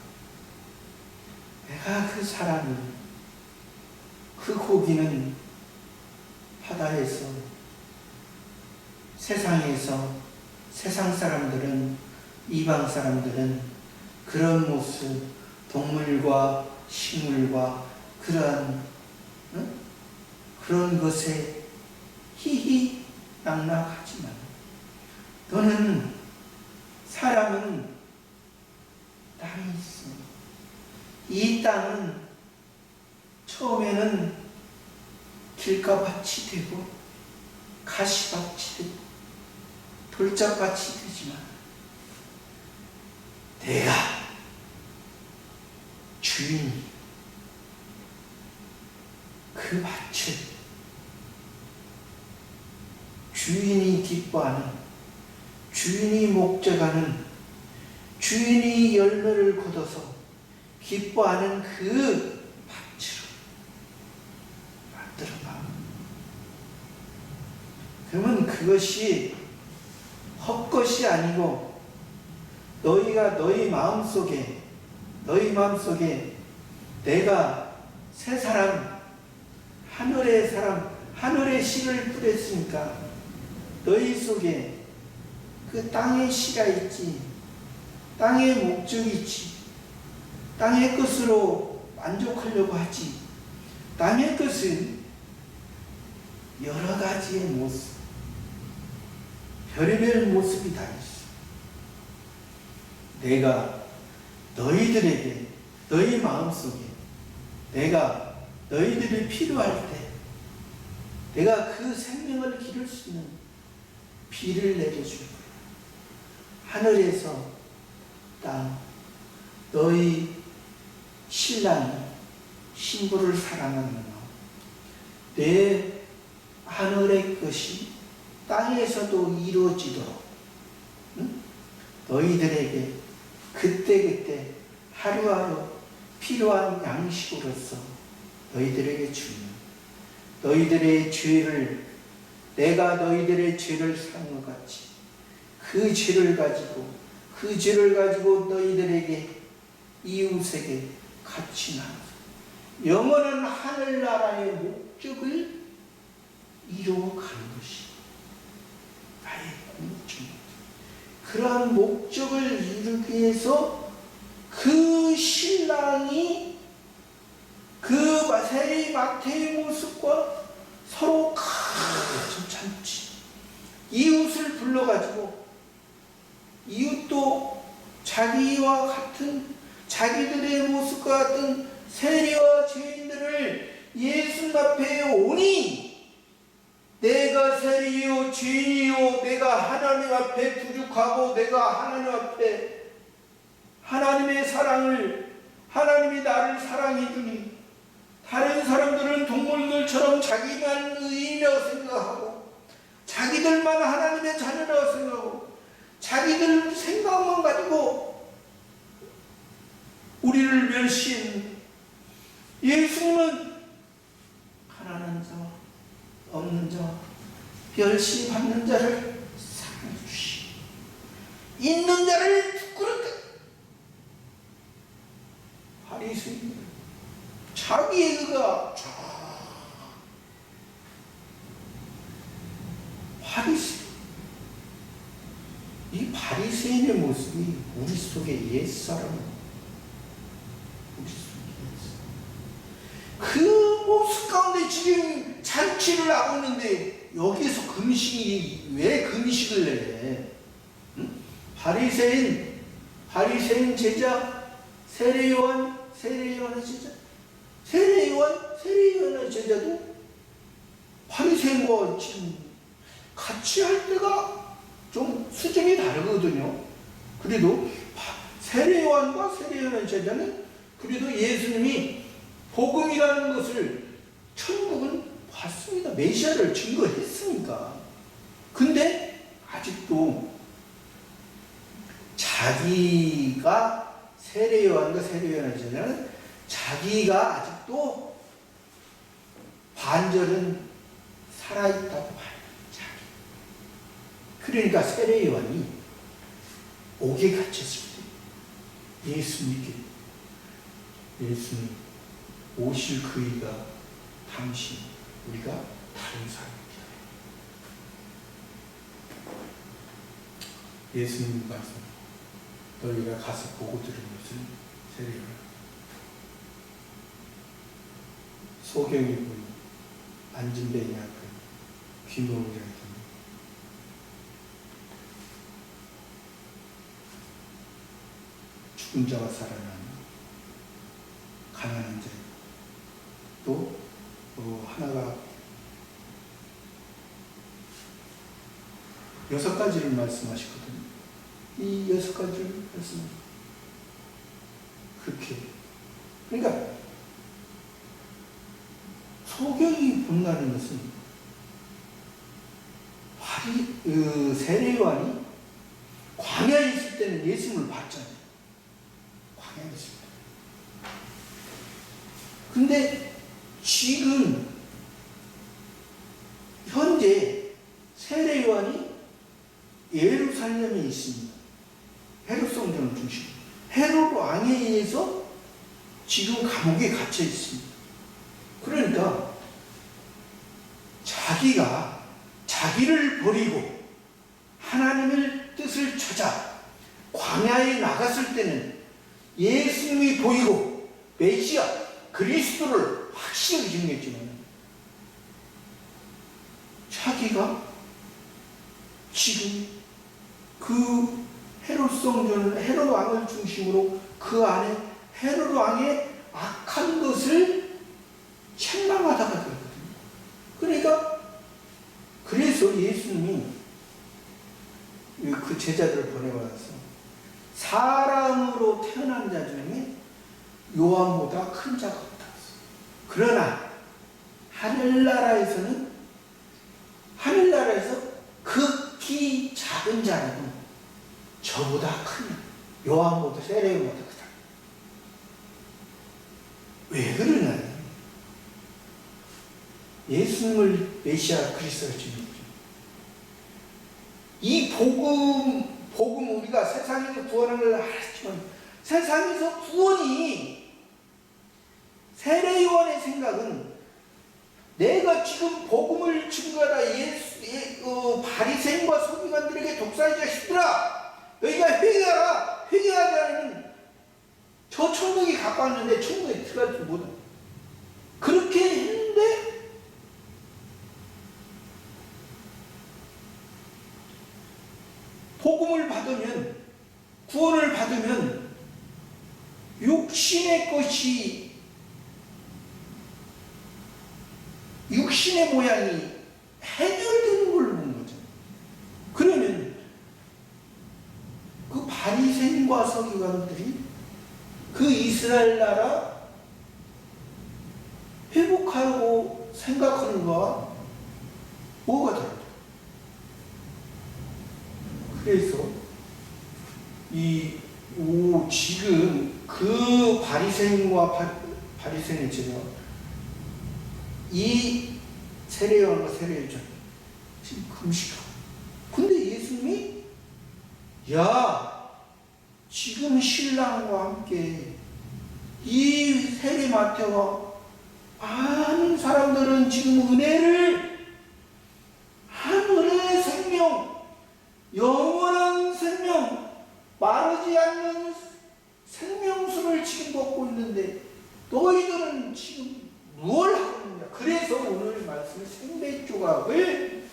내가 그 사랑을, 그 고기는 바다에서, 세상에서, 세상 사람들은, 이방 사람들은 그런 모습, 동물과 식물과 그런 것에 희희낙낙하지만, 너는, 사람은 땅이 있어. 이 땅은 처음에는 길가밭이 되고 가시밭이 되고 돌짝밭이 되지만, 내가 주인이 그 밭을, 주인이 기뻐하는, 주인이 목적하는, 주인이 열매를 거둬서 기뻐하는 그 밭으로 만들어봐. 그러면 그것이 헛것이 아니고 너희가 너희 마음속에 내가 새 사람, 하늘의 사람, 하늘의 씨를 뿌렸으니까 너희 속에 그 땅의 씨가 있지, 땅의 목적이 있지. 땅의 것으로 만족하려고 하지. 땅의 것은 여러 가지의 모습, 별의별 모습이 다 있어. 내가 너희들에게, 너희 마음속에 내가 너희들이 필요할 때 내가 그 생명을 기를 수 있는 비를 내려줄 거야. 하늘에서 땅, 너희 신랑이 신부를 사랑하는 마음, 내 하늘의 것이 땅에서도 이루어지도록, 너희들에게 그때그때 하루하루 필요한 양식으로서 너희들에게 주는, 너희들의 죄를, 내가 너희들의 죄를 사는 것 같이 그 죄를 가지고 너희들에게, 이웃에게 같이 나눠 영원한 하늘나라의 목적을 이루어가는 것이 나의 목적입니다. 그러한 목적을 이루기 위해서 그 신랑이 그 세리 마태의 모습과 서로 참지, 이웃을 불러가지고, 이웃도 자기와 같은, 자기들의 모습과 같은 세리와 죄인들을 예수 앞에 오니, 내가 세리요 죄인이요, 내가 하나님 앞에 부족하고, 내가 하나님 앞에 하나님의 사랑을, 하나님이 나를 사랑해 주니, 다른 사람들은 동물들처럼 자기만 의인이라고 생각하고, 자기들만 하나님의 자녀라고 생각하고, 자기들 생각만 가지고 우리를 멸시했는데, 예수님은 가난한 자와 없는 자와 멸시받는 자를 사랑해 주시, 있는 자를 부끄럽게, 바리새인들 자기의 의가 이 바리새인의 모습이 우리 속에 옛사람은, 우리 속에 그 모습 가운데 지금 잔치를 하고 있는데 여기서 금식이 왜 금식을 해? 응? 바리새인 제자, 세례요한의 제자, 세례요한의 제자도 바리새인과 지금 같이 할 때가 좀 수준이 다르거든요. 그래도 세례요한과 세례요한의 제자는 그래도 예수님이 복음이라는 것을, 천국은 봤습니다. 메시아를 증거했으니까. 근데 아직도 자기가, 세례요한과 세례요한의 제자는 자기가 아직도 반절은 살아있다고 봐요. 자기. 그러니까 세례 요한이 옥에 갇혔을 때 예수님께 예수님 오실 그이가 당신 우리가 다른 사람이다. 예수님 말씀 너희가 가서 보고 들은 것은 세례 요한. 소경이 보니 앉은 데 앞에 귀모으게 하더니 죽은 자가 살아나니 가난한 자 또 하나가 6가지를 말씀하시거든요. 이 6가지를 말씀하시고 그렇게 그러니까 소경이 본다는 것은 세례 요한이 광야에 있을 때는 예수님을 봤잖아요. 광야에 있을 때. 근데 지금 현재 세례 요한이 예루살렘에 있습니다. 헤롯 성전을 중심으로. 헤롯 왕에 의해서 지금 감옥에 갇혀 있습니다. 그러니까 자기가 자기를 버리고 하나님의 뜻을 찾아 광야에 나갔을 때는 예수님이 보이고 메시아 그리스도를 확실히 증명했지만 자기가 지금 그 헤롯 성전을 헤롯 왕을 중심으로 그 안에 헤롯 왕의 악한 것을 책망하다가 그랬거든요. 그러니까 그래서 예수님이 그 제자들을 보내와서 사람으로 태어난 자 중에 요한보다 큰 자가 없다. 그러나 하늘나라에서 극히 작은 자라도 저보다 큰 요한보다 세례 요한보다 크다. 왜 그러냐? 예수님을 메시아 그리스도로 주는 이 복음 우리가 세상에서 구원하는 걸 알았지만 세상에서 구원이 세례 요한의 생각은 내가 지금 복음을 증거하라 바리새인과 서기관들에게 독사의 자식들아 너희가 회개하라 회개하지 않으면 저 천국에 가까웠는데 천국에 들어가지 못해. 그렇게 했는데 복음을 받으면 구원을 받으면 육신의 것이 육신의 모양이 해결되는 걸 보는 거죠. 그러면 그 바리새인과 서기관들이 그 이스라엘 나라 회복하려고 생각하는 거와 뭐가 다르죠? 그래서 지금 그 바리새인과 바리새인의 제가 이 세례 요한과 세례 요한 지금 금식하고 근데 예수님이 지금 신랑과 함께 이 세례 마태와 많은 사람들은 지금 하늘의 생명 영원한 생명 마르지 않는 생명수를 지금 먹고 있는데 너희들은 지금 무엇을 하고 있느냐. 그래서 오늘 말씀은 생배 조각을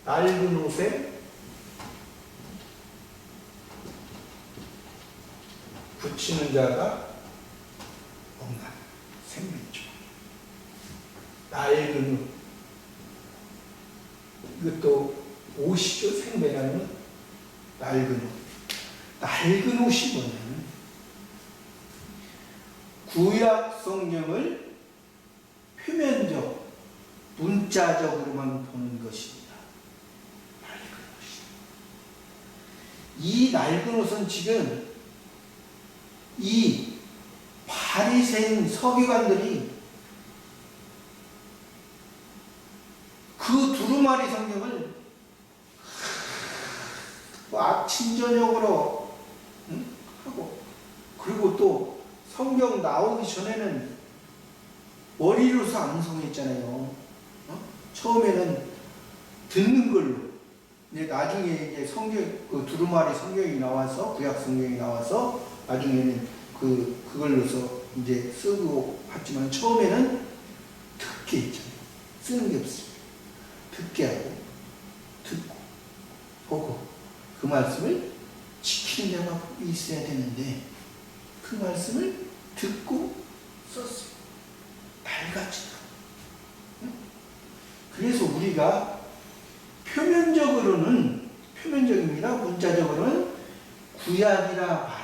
낡은 옷에 붙이는 자가 없나. 생배 조각 낡은 옷 이것도 옷이죠. 생배라는 낡은 옷. 낡은 옷이 뭐냐면 구약 성경을 표면적, 문자적으로만 보는 것입니다. 낡은 옷이. 이 낡은 옷은 지금 이 바리새인 서기관들이 그 두루마리 성경을 아침 저녁으로 하고, 그리고 또 성경 나오기 전에는 머리로서 암송했잖아요. 처음에는 듣는 걸로, 이제 나중에 이제 성경, 그 두루마리 성경이 나와서, 구약 성경이 나와서 나중에는 그걸로서 이제 쓰고 하지만, 처음에는 듣게 했잖아요. 쓰는 게 없습니다. 듣게 하고, 듣고, 보고, 그 말씀을 지키는 자가 있어야 되는데, 그 말씀을 듣고 썼어요. 달같이. 그래서 우리가 표면적입니다. 문자적으로는 구약이라 말하고,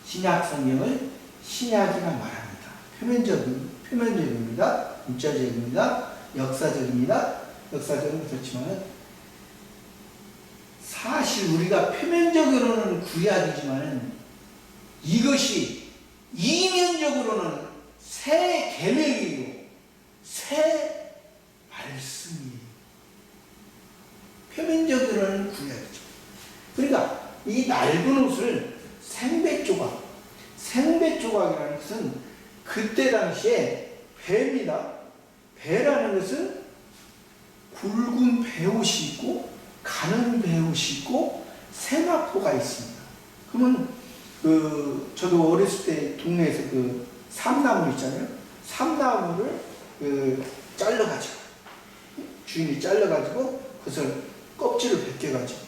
신약 성경을 신약이라 말합니다. 표면적입니다. 문자적입니다. 역사적입니다. 역사적은 그렇지만, 사실 우리가 표면적으로는 구약이지만 이것이 이면적으로는 새 계명이요, 새 말씀이에요. 표면적으로는 구약이죠. 그러니까 이 낡은 옷을 생배조각이라는 것은 그때 당시에 배입니다. 배라는 것은 굵은 배옷이 있고 가는 배옷이 있고 세마포가 있습니다. 그러면 저도 어렸을 때 동네에서 삼나무 있잖아요. 삼나무를 잘라가지고, 주인이 잘라가지고 그것을 껍질을 벗겨가지고,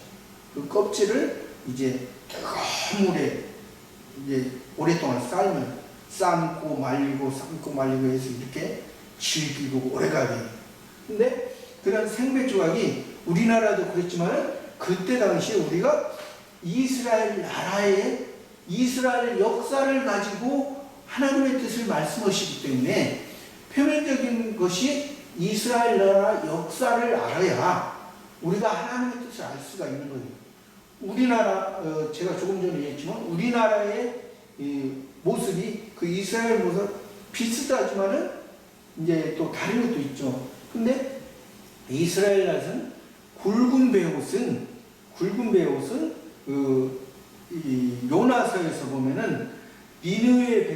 그 껍질을 이제 뜨거운 물에 이제 오랫동안 삶고 말리고 해서 이렇게 질기고 오래가게 해요. 근데 그런 생배조각이 우리나라도 그랬지만, 그때 당시에 우리가 이스라엘 역사를 가지고 하나님의 뜻을 말씀하시기 때문에, 표면적인 것이 이스라엘 나라 역사를 알아야 우리가 하나님의 뜻을 알 수가 있는 거예요. 우리나라, 제가 조금 전에 얘기했지만, 우리나라의 모습이 그 이스라엘 모습 비슷하지만은 이제 또 다른 것도 있죠. 근데 이스라엘 나라는 굵은 배옷은 요나서에서 보면은 니느웨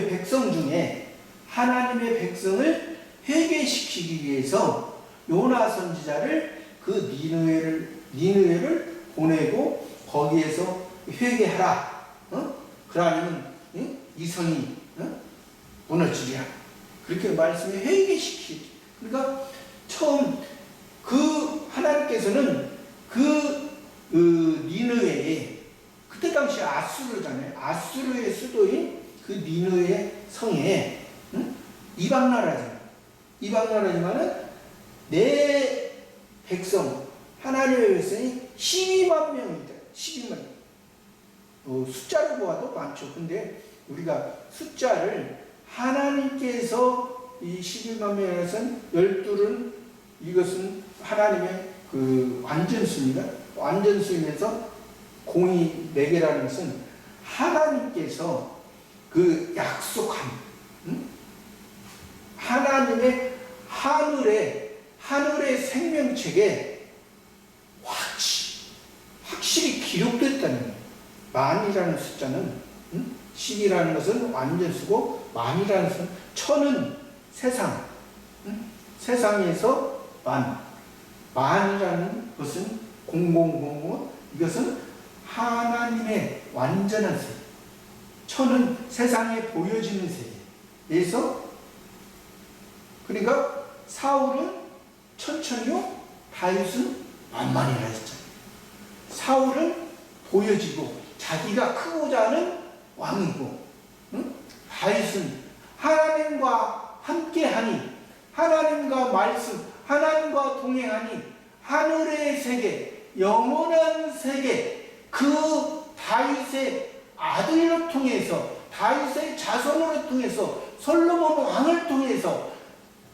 백성 중에 하나님의 백성을 회개시키기 위해서 요나 선지자를 그 니느웨를 보내고, 거기에서 회개하라. 그러면 이성이 무너지리라. 그렇게 말씀에 회개시키죠. 그러니까 처음 하나님께서는 니느웨에, 그때 당시 아수르잖아요. 아수르의 수도인 그 니느웨 성에, 이방 나라지만은 내 백성, 하나님의 백성이 12만 명이다. 12만. 숫자를 보아도 많죠. 근데 우리가 숫자를 하나님께서 이 12만 명에서는 12는 이것은 하나님의 완전수입니다. 완전수이면서 공이 4개라는 것은 하나님께서 약속한, 하나님의 하늘의 생명책에 확실히 기록됐다는 거예요. 만이라는 숫자는, 10이라는 것은 완전수고, 만이라는 것은, 천은 세상, 세상에서 만이라는 것은 0000, 이것은 하나님의 완전한 세계, 천은 세상에 보여지는 세계에서, 그러니까 사울은 천천히요, 다윗은 만만이라 했잖아요. 사울은 보여지고 자기가 크고자 하는 왕이고, 다윗은 하나님과 함께하니, 하나님과 말씀, 하나님과 동행하니, 하늘의 세계, 영원한 세계, 그 다윗의 아들로 통해서, 다윗의 자손으로 통해서, 솔로몬 왕을 통해서,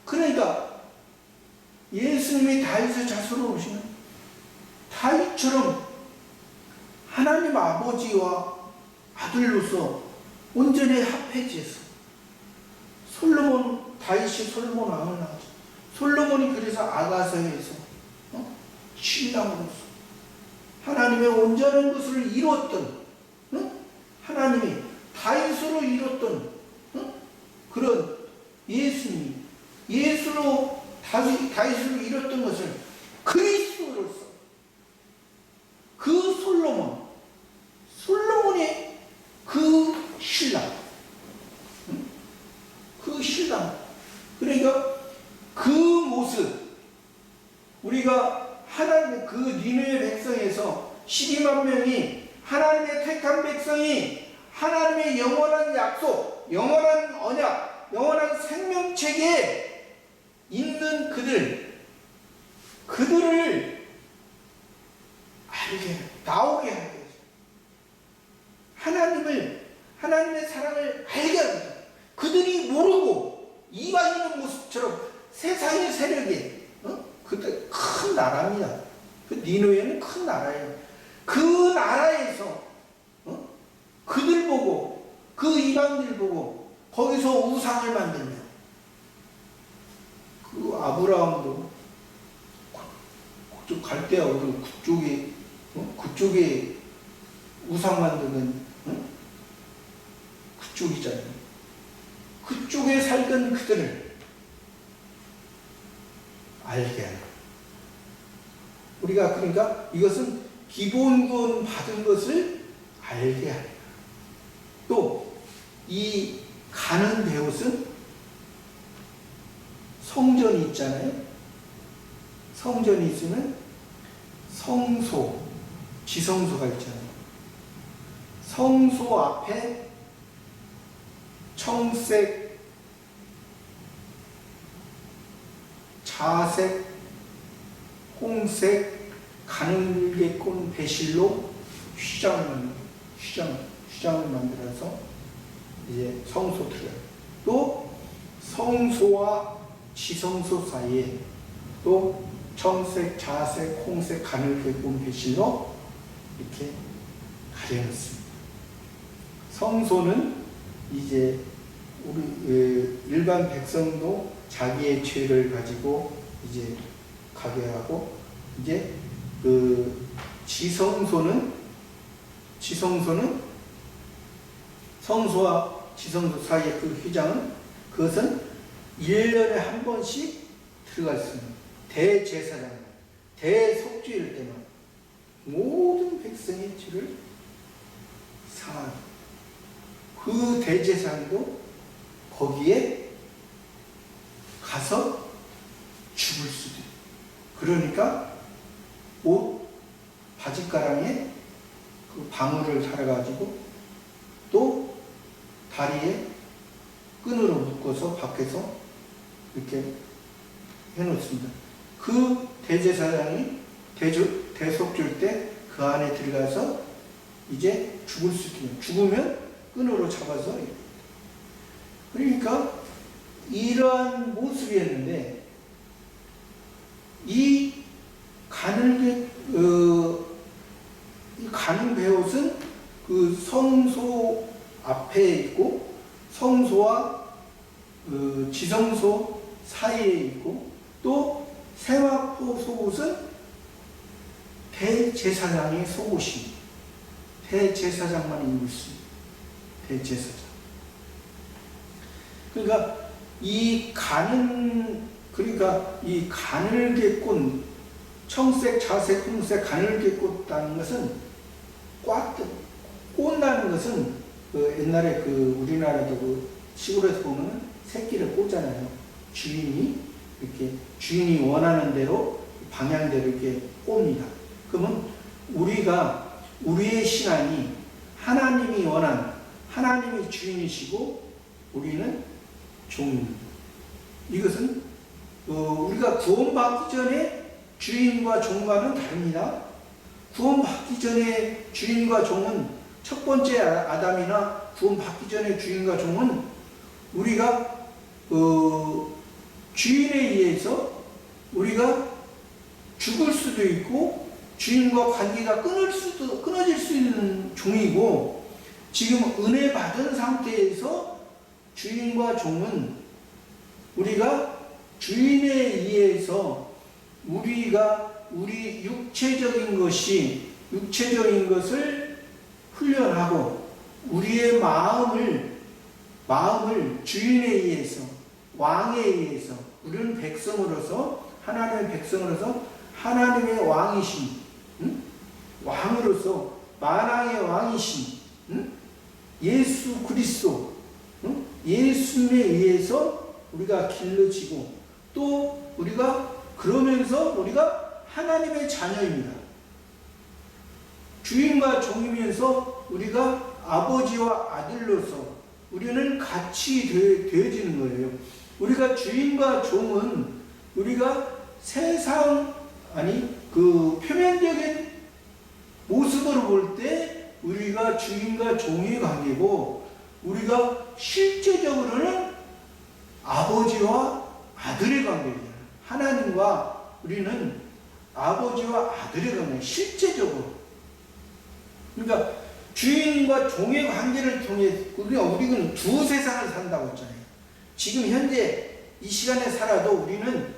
그러니까 예수님이 다윗의 자손으로 오시면 다윗처럼 하나님 아버지와 아들로서 온전히 합해져서 다윗이 솔로몬 왕을 낳았죠. 솔로몬이 그래서 아가서에서 신랑으로서 하나님의 온전한 것을 이뤘던, 하나님이 다윗으로 이뤘던 그런 예수님이 다윗으로 이뤘던 것을 그리스도로서 그 솔로몬의 그 신랑, 그러니까 그 모습, 우리가 하나님의 그 니느웨 백성에서 12만 명이 하나님의 택한 백성이 하나님의 영원한 약속, 영원한 언약, 영원한 생명책에 있는 그들을 알게, 나오게 하게 해서 하나님의 사랑을 알게 하게 해서 그들이 모르고 이방인의 모습처럼 세상의 세력에 그때 큰 나라입니다. 그 니느웨는 큰 나라예요. 그 나라에서 그들 보고, 그 이방인들 보고 거기서 우상을 만들며, 그 아브라함도 그쪽 갈대아우르 그쪽에 우상 만드는 그쪽이잖아요. 그쪽에 살던 그들을 알게 하는, 우리가 그러니까 이것은 기본권 받은 것을 알게 하는, 또 이 가는 배옷은 성전이 있잖아요. 성전이 있으면 성소, 지성소가 있잖아요. 성소 앞에 청색, 자색, 홍색, 가늘게 꼰 배실로 휘장을 만들어서 이제 성소 들어가요. 또 성소와 지성소 사이에 또 청색, 자색, 홍색, 가늘게 꼰 배실로 이렇게 가려놨습니다. 성소는 이제 우리 일반 백성도 자기의 죄를 가지고 이제 가게 하고, 이제 그 지성소는 성소와 지성소 사이의 그 휘장은, 그것은 1년에 한 번씩 들어갈 수 있는 대제사장, 대속죄일 때만 모든 백성의 죄를 사하는 그 대제사장도 거기에 가서 죽을 수도 있고, 그러니까 옷 바짓가랑에 그 방울을 달아가지고 또 다리에 끈으로 묶어서 밖에서 이렇게 해놓습니다. 그 대제사장이 대속죄일 때 그 안에 들어가서 이제 죽을 수도 있고, 죽으면 끈으로 잡아서, 그러니까 이러한 모습이었는데, 이 가는 배옷은 그 성소 앞에 있고 성소와 지성소 사이에 있고, 또 세마포 속옷은 대제사장의 속옷입니다. 대제사장만 입을 수 있는 대제사장. 그러니까 이 가늘게 꼰 청색, 자색, 홍색 가늘게 꽂다는 것은 꼰다는 것은 그 옛날에 그 우리나라도 그 시골에서 보면 새끼를 꽂잖아요. 주인이 원하는 대로 방향대로 이렇게 꼽니다. 그러면 우리의 신앙이 하나님이 하나님이 주인이시고 우리는 종입니다. 이것은 우리가 구원받기 전에 주인과 종과는 다릅니다. 구원받기 전에 주인과 종은, 첫 번째 아담이나 구원받기 전에 주인과 종은 우리가 주인에 의해서 우리가 죽을 수도 있고 주인과 관계가 끊어질 수 있는 종이고, 지금 은혜 받은 상태에서 주인과 종은 우리가 주인에 의해서 우리가 우리 육체적인 것을 훈련하고 우리의 마음을 주인에 의해서, 왕에 의해서, 우리는 백성으로서, 하나님의 백성으로서 하나님의 왕이신, 왕으로서 만왕의 왕이신 예수 그리스도, 예수님에 의해서 우리가 길러지고, 또 우리가 그러면서 우리가 하나님의 자녀입니다. 주인과 종이면서 우리가 아버지와 아들로서 우리는 같이 되어지는 거예요. 우리가 주인과 종은 우리가 그 표면적인 모습으로 볼 때 우리가 주인과 종의 관계고, 우리가 실제적으로는 아버지와 아들의 관계예요. 하나님과 우리는 아버지와 아들의 관계, 실제적으로. 그러니까 주인과 종의 관계를 통해 우리는 두 세상을 산다고 했잖아요. 지금 현재 이 시간에 살아도 우리는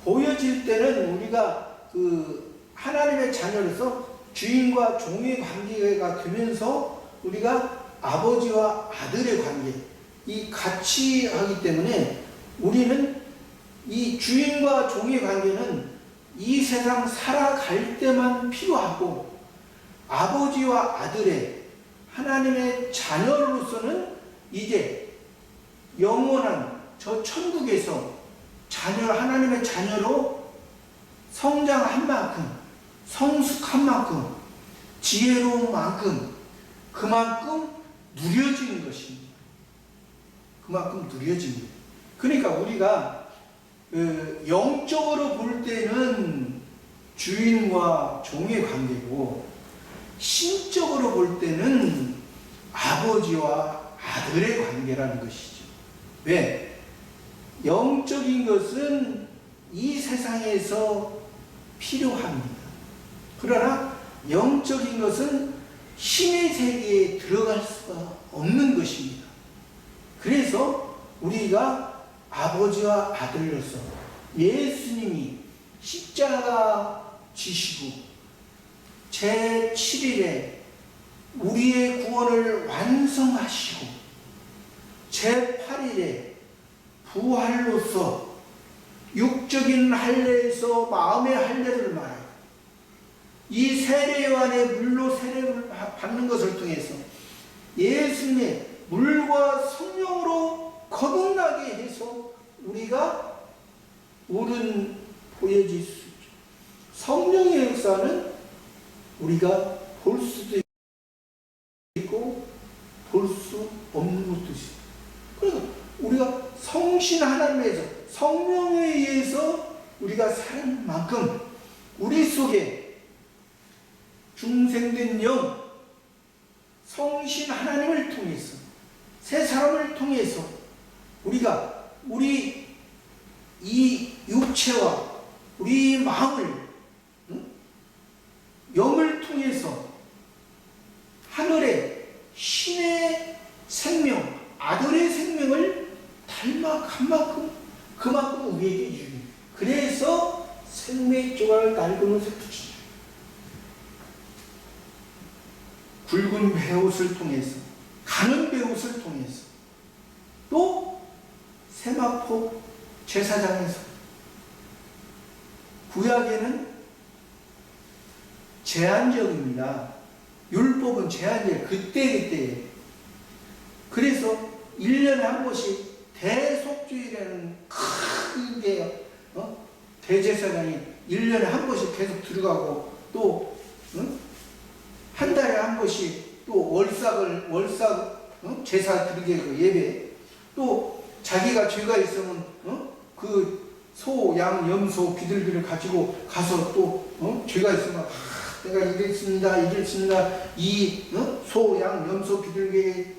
보여질 때는 우리가 그 하나님의 자녀로서 주인과 종의 관계가 되면서 우리가 아버지와 아들의 관계, 이 같이 하기 때문에 우리는 이 주인과 종의 관계는 이 세상 살아갈 때만 필요하고, 아버지와 아들의 하나님의 자녀로서는 이제 영원한 저 천국에서 하나님의 자녀로 성장한 만큼, 성숙한 만큼, 지혜로운 만큼 그만큼 누려지는 것입니다. 그만큼 누려집니다. 그러니까 우리가 영적으로 볼 때는 주인과 종의 관계고, 신적으로 볼 때는 아버지와 아들의 관계라는 것이죠. 왜? 영적인 것은 이 세상에서 필요합니다. 그러나 영적인 것은 신의 세계에 들어갈 수가 없는 것입니다. 그래서 우리가 아버지와 아들로서 예수님이 십자가 지시고 제7일에 우리의 구원을 완성하시고 제8일에 부활로서 육적인 할례에서 마음의 할례를 말하고, 이 세례 요한의 물로 세례를 받는 것을 통해서 예수님의 물과 성령으로 거듭나게 해서 우리가 옳은 보여질 수 있죠. 성령의 역사는 우리가 볼 수도 있고 볼 수 없는 것도 있어요. 그래서 우리가 성신 하나님에서, 성령에 의해서 우리가 사는 만큼 우리 속에 중생된 영, 성신 하나님을 통해서, 새 사람을 통해서 우리가 우리 이 육체와 우리 마음을, 영을 통해서 하늘의 신의 생명, 아들의 생명을 닮아간 만큼 그만큼 우리에게 주니, 그래서 생명의 조각을 날개옷에 붙이죠. 굵은 베옷을 통해서, 가는 베옷을 통해서, 또 세마포 제사장에서, 구약에는 제한적입니다. 율법은 제한적, 그때그때. 그래서 1년에 한 번씩 대속주일이라는 크게 대제사장이 1년에 한 번씩 계속 들어가고, 또 한 달에 한 번씩 또 월삭 제사 드리게 예배, 또 자기가 죄가 있으면 그 소, 양, 염소, 비둘기를 가지고 가서 또 죄가 있으면 내가 이랬습니다, 이 소, 양, 염소, 비둘기에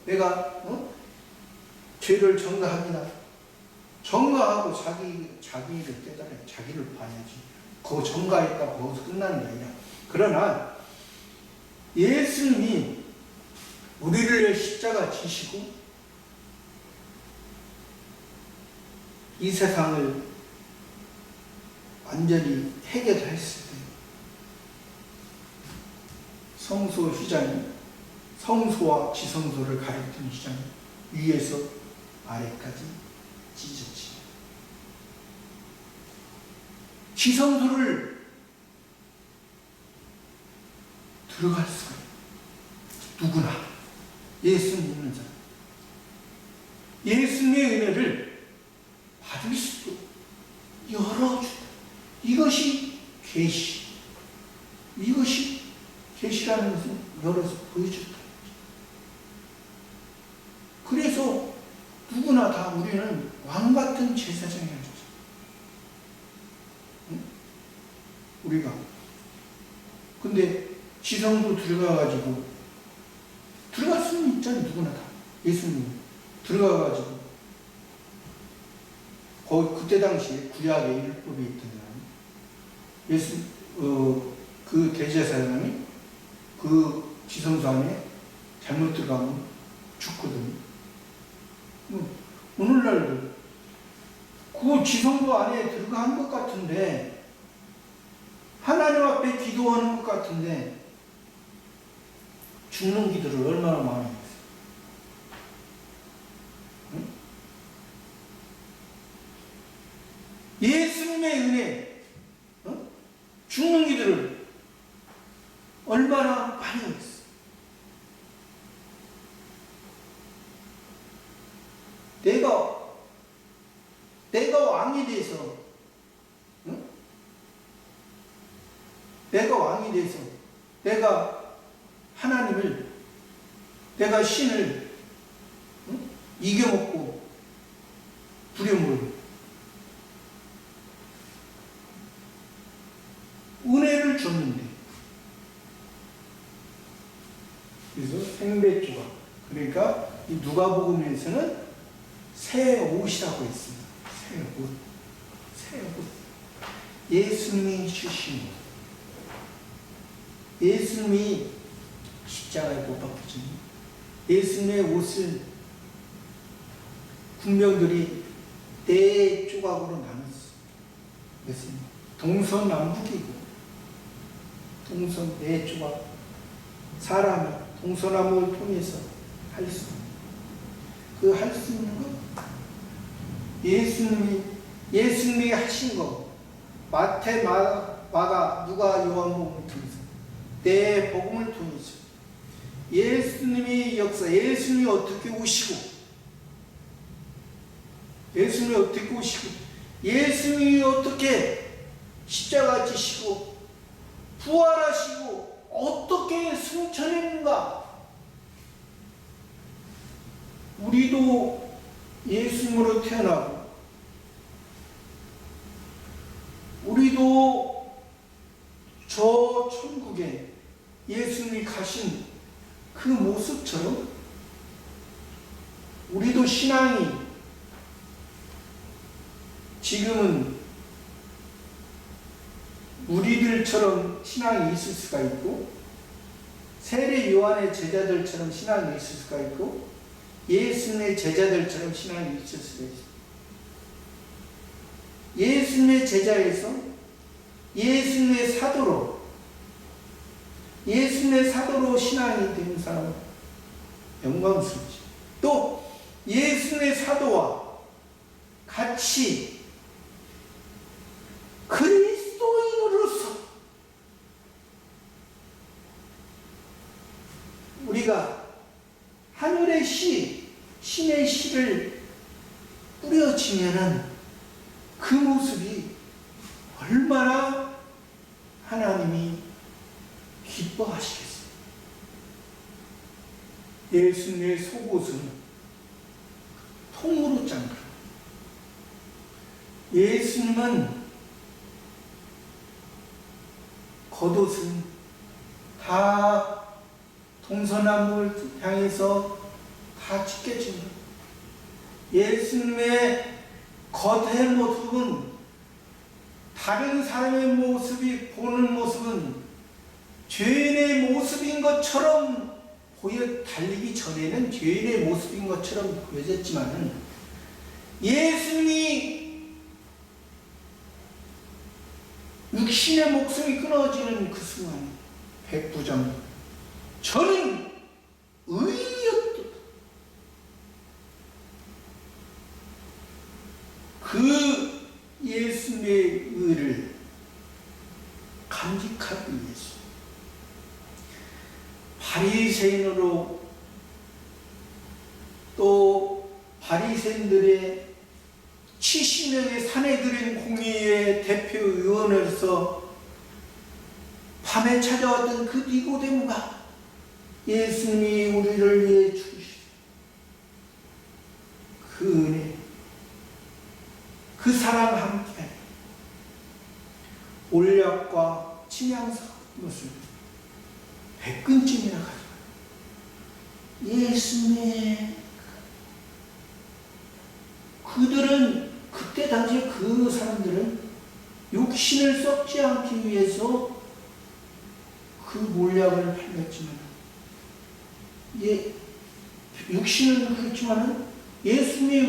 내가 죄를 전가합니다. 전가하고 자기를 깨달아요. 자기를 봐야지. 그 전가했다 거기서 끝나는 게 아니라, 그러나 예수님이 우리를 위해 십자가 지시고 이 세상을 완전히 해결했을 때 성소 휘장이, 성소와 지성소를 가리키는 휘장이 위에서 아래까지 찢어지. 지성소를 들어갈 수가 있어요. 누구나. 예수 믿는 자는. 예수님의 은혜를 받을 수도 열어준다. 이것이 계시. 이것이 계시라는 것은 열어서 보여준다. 그래서 누구나 다 우리는 왕같은 제사장이 되죠. 응? 우리가. 근데 지성도 들어가가지고, 들어갈 수는 있잖아요. 누구나 다. 예수님 들어가가지고, 거기 그때 당시에 구약의 율법이 있던 사람이 그 대제사장이 그 지성소 안에 잘못 들어가면 죽거든요. 오늘날도 그 지성소 안에 들어간 것 같은데, 하나님 앞에 기도하는 것 같은데 죽는 기도를 얼마나 많이 했어요. 응? 예수님의 은혜, 응? 죽는 기도를 얼마나 많이 했어요. 내가 왕이 돼서, 응? 내가 왕이 돼서, 내가 하나님을, 내가 신을, 응? 이겨먹고 두려움을, 은혜를 줬는데, 그래서 생배조각, 그러니까 이 누가복음에서는 새 옷이라고 했습니다. 새 옷, 새 옷. 예수님이 주신 옷. 예수님이 십자가에 못 박히신 예수님의 옷을 군병들이 4조각으로 나눴어요. 그래서 동서남북이고, 동서 4조각. 사람이 동서남북을 통해서 할 수 있는 것. 예수님이 하신 거, 마태, 마가, 누가, 요한복음을 통해서, 내 복음을 통해서 예수님이 역사, 예수님이 어떻게 오시고, 예수님이 어떻게 십자가 지시고 부활하시고 어떻게 승천했는가. 우리도 예수님으로 태어나고, 우리도 저 천국에 예수님이 가신 그 모습처럼 우리도 신앙이 지금은 우리들처럼 신앙이 있을 수가 있고, 세례 요한의 제자들처럼 신앙이 있을 수가 있고, 예수님의 제자들처럼 신앙이 있을 수가 있습니다. 예수님의 제자에서 예수님의 사도로 신앙이 되는 사람은 영광스럽지. 또 예수님의 사도와 같이 그리스도인으로서 우리가 하늘의 신의 씨를 뿌려지면은 그 모습이 얼마나 하나님이 기뻐하시겠어요. 예수님의 속옷은 통으로 짠 거. 예수님은 겉옷은 다 동서남북을 향해서 다 찢겨진 것. 예수님의 겉의 모습은 다 다른 사람의 모습이 보는 모습은 죄인의 모습인 것처럼 달리기 전에는 죄인의 모습인 것처럼 보여졌지만은 예수님이 육신의 목숨이 끊어지는 그 순간 백부장 저는 의인이었다. 그 예수님의 의를 간직하기 위해서 바리새인으로 또 바리새인들의 70명의 사내들인 공의회 대표 의원으로서 밤에 찾아왔던 그 니고데모가 예수님이 우리를 위해 주신 그 은혜, 그 사랑 함께 올약과 침향사 것을 100근쯤이나 가져가요. 예수님의 그들은 그때 당시에 그 사람들은 육신을 썩지 않기 위해서 그 몰약을 팔렸지만 육신은 그렇지만은 예수님의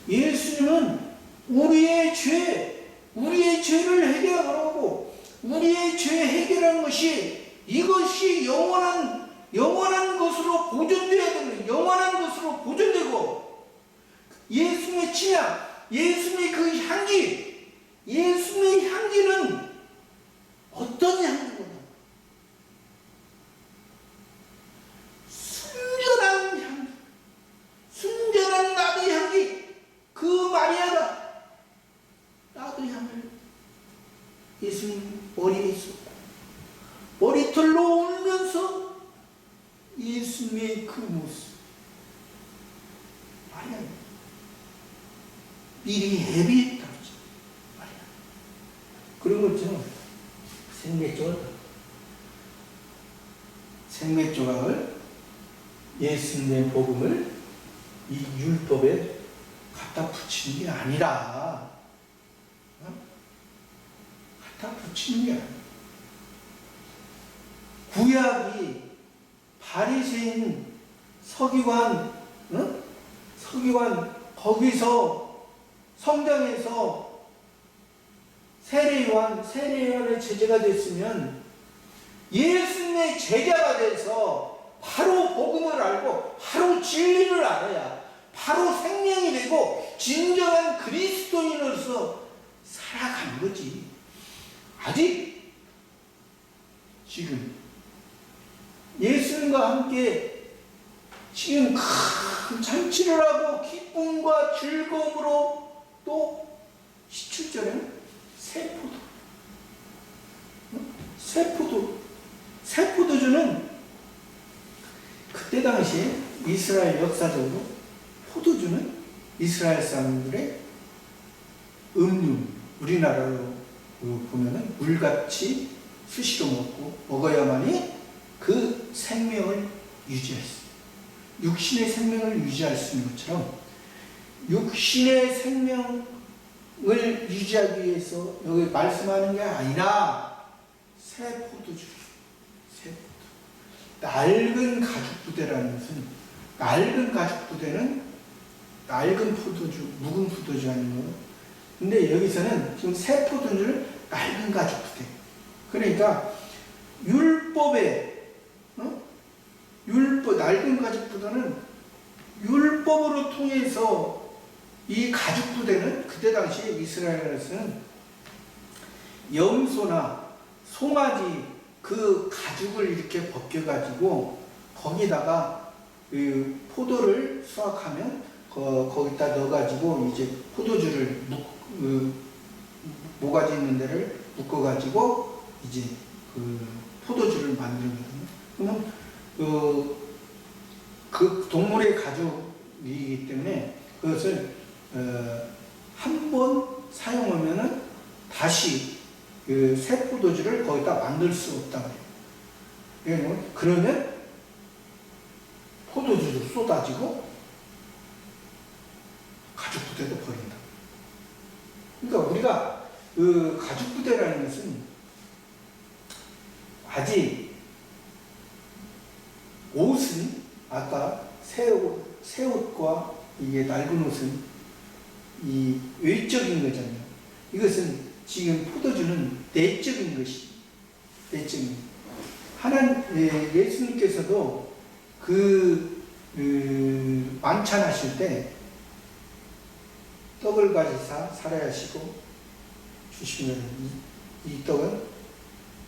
예수님은 우리의 죄를 해결하고 우리의 죄 해결하는 것이 이것이 영원한 것으로 보존되어야 되는 영원한 것으로 보존되고 예수님의 침향, 예수님의 그 향기, 예수님의 향기는 어떤 향기구나? 순전한 향기, 순전한 나의 향기. 그 마리아가 나의 향을 예수님 머리에 있었고 머리털로 울면서 예수님의 그 모습 마리아 미리 예비했다 마리아. 그런 것처럼 생맥조각을 예수님의 복음을 이 율법에 갖다 붙이는 게 아니라 갖다 붙이는 게 아니라 구약이 바리새인 서기관 거기서 성당에서 세례요한의 제자가 됐으면 예수님의 제자가 돼서 바로 복음을 알고 바로 진리를 알아야 바로 생명이 되고 진정한 그리스도인으로서 살아가는 거지. 아직 지금 예수님과 함께 지금 큰 잔치를 하고 기쁨과 즐거움으로 또 17절에는 새포도주는 그때 당시에 이스라엘 역사적으로 포도주는 이스라엘 사람들의 음료, 우리나라로 보면은 물같이 수시로 먹어야만이 그 생명을 유지할 수, 육신의 생명을 유지할 수 있는 것처럼 육신의 생명을 유지하기 위해서 여기 말씀하는 게 아니라 새 포도주, 낡은 가죽 부대라는 것은 낡은 가죽 부대는 낡은 포도주, 묵은 포도주 아니에요. 근데 여기서는 지금 새 포도주를 낡은 가죽 부대. 그러니까 율법에 낡은 가죽 부대는 율법으로 통해서 이 가죽 부대는 그때 당시에 이스라엘에서는 염소나 송아지 그 가죽을 이렇게 벗겨가지고 거기다가 그 포도를 수확하면 거기다 넣어가지고 이제 포도주를 모가지 있는 데를 묶어가지고 이제 그 포도주를 만들거든요. 그러면 그 동물의 가죽이기 때문에 그것을 한 번 사용하면은 다시 그 새 포도주를 거기다 만들 수 없다고 해요. 그러면 포도주도 쏟아지고 가죽 부대도 버린다. 그러니까 우리가 그 가죽 부대라는 것은 아직 옷은 아까 새 옷과 이게 낡은 옷은 이 외적인 거잖아요. 이것은 지금 포도주는 내적인 것이 내적인. 예수님께서도 만찬하실 때 떡을 가지사 살아야시고 주시면 이 떡은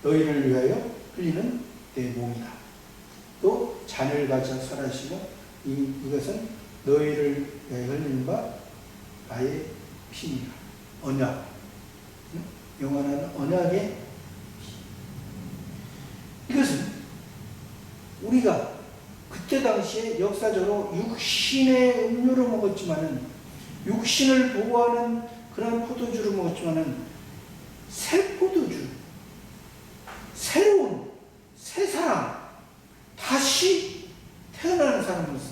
너희를 위하여 흘리는 내 몸이다. 또 잔을 가져 살아시고 이것은 너희를 위하여 흘리는 바 나의 피니라. 언약, 영원한 언약의 피. 이것은 우리가 그때 당시에 역사적으로 육신의 음료로 먹었지만은 육신을 보호하는 그런 포도주를 먹었지만은 새 포도주, 새로운 새 사람, 다시 태어나는 사람으로서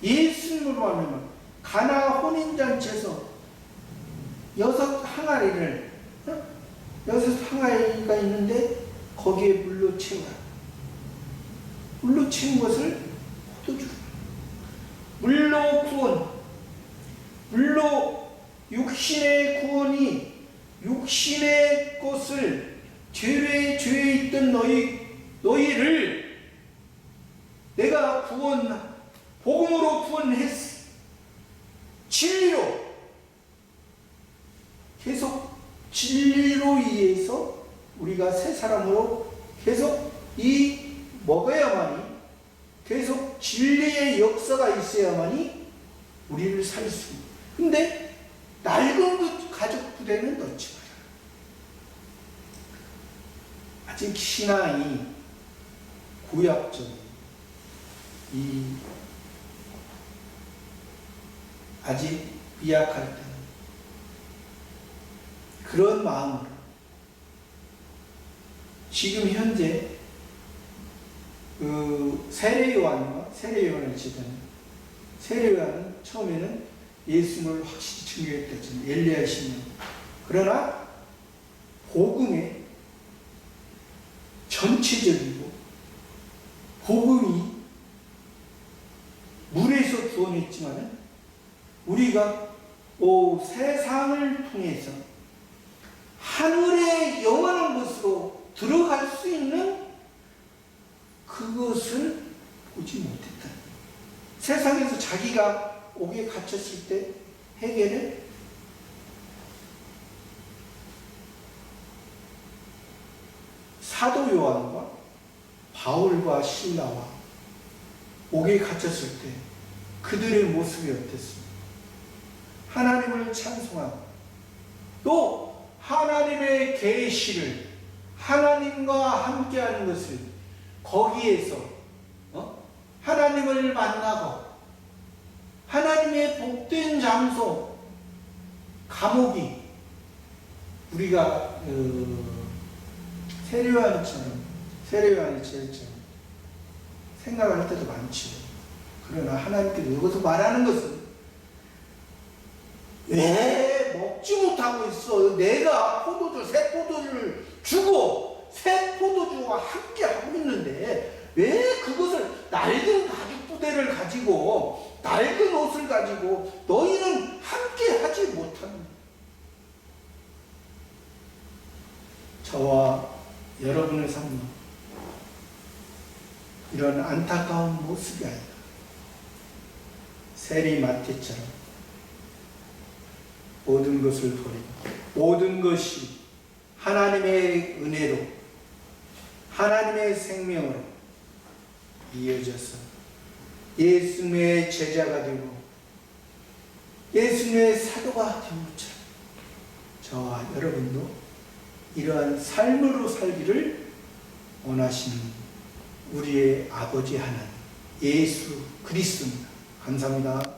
예수님으로 하면 가나 혼인잔치에서 6항아리를 6항아리가 있는데 거기에 물로 채우라. 물로 채운 것을 포도주, 물로 구원, 물로 육신의 구원이 육신의 것을 죄에 있던 너희를 내가 복음으로 구원했어. 진리로 계속 진리로 의해서 우리가 새 사람으로 계속 먹어야만이 계속 진리의 역사가 있어야만이 우리를 살 수 있는. 근데 낡은 그 가죽 부대는 넣지 마라. 아직 신앙이 구약적인 아직 미약할 때는 그런 마음으로 지금 현재 세례요한을 지도는 세례요한은 처음에는 예수님을 확실히 증거했다잖아요. 엘리야 신령. 그러나 복음의 전체적이고 복음이 물에서 구원했지만은 우리가 세상을 통해서 하늘의 영원한 것으로 들어갈 수 있는 그것을 보지 못했다. 세상에서 자기가 옥에 갇혔을 때 해결은 사도 요한과 바울과 실라와 옥에 갇혔을 때 그들의 모습이 어땠습니까? 하나님을 찬송하고 또 하나님의 계시를 하나님과 함께하는 것을 거기에서 하나님을 만나고 하나님의 복된 장소 감옥이 우리가 세례요한처럼 생각할 때도 많죠. 그러나 하나님께서 여기서 말하는 것은 왜 먹지 못하고 있어? 내가 새 포도주를 주고 새 포도주와 함께 하고 있는데 왜 그것을 낡은 가죽 부대를 가지고 낡은 옷을 가지고 너희는 함께 하지 못하는 저와 여러분의 삶은 이런 안타까운 모습이 아니다. 세리마태처럼 모든 것을 버리고 모든 것이 하나님의 은혜로 하나님의 생명으로 이어져서 예수님의 제자가 되고 예수님의 사도가 된 것처럼 저와 여러분도 이러한 삶으로 살기를 원하시는 우리의 아버지 하나님 예수 그리스도입니다. 감사합니다.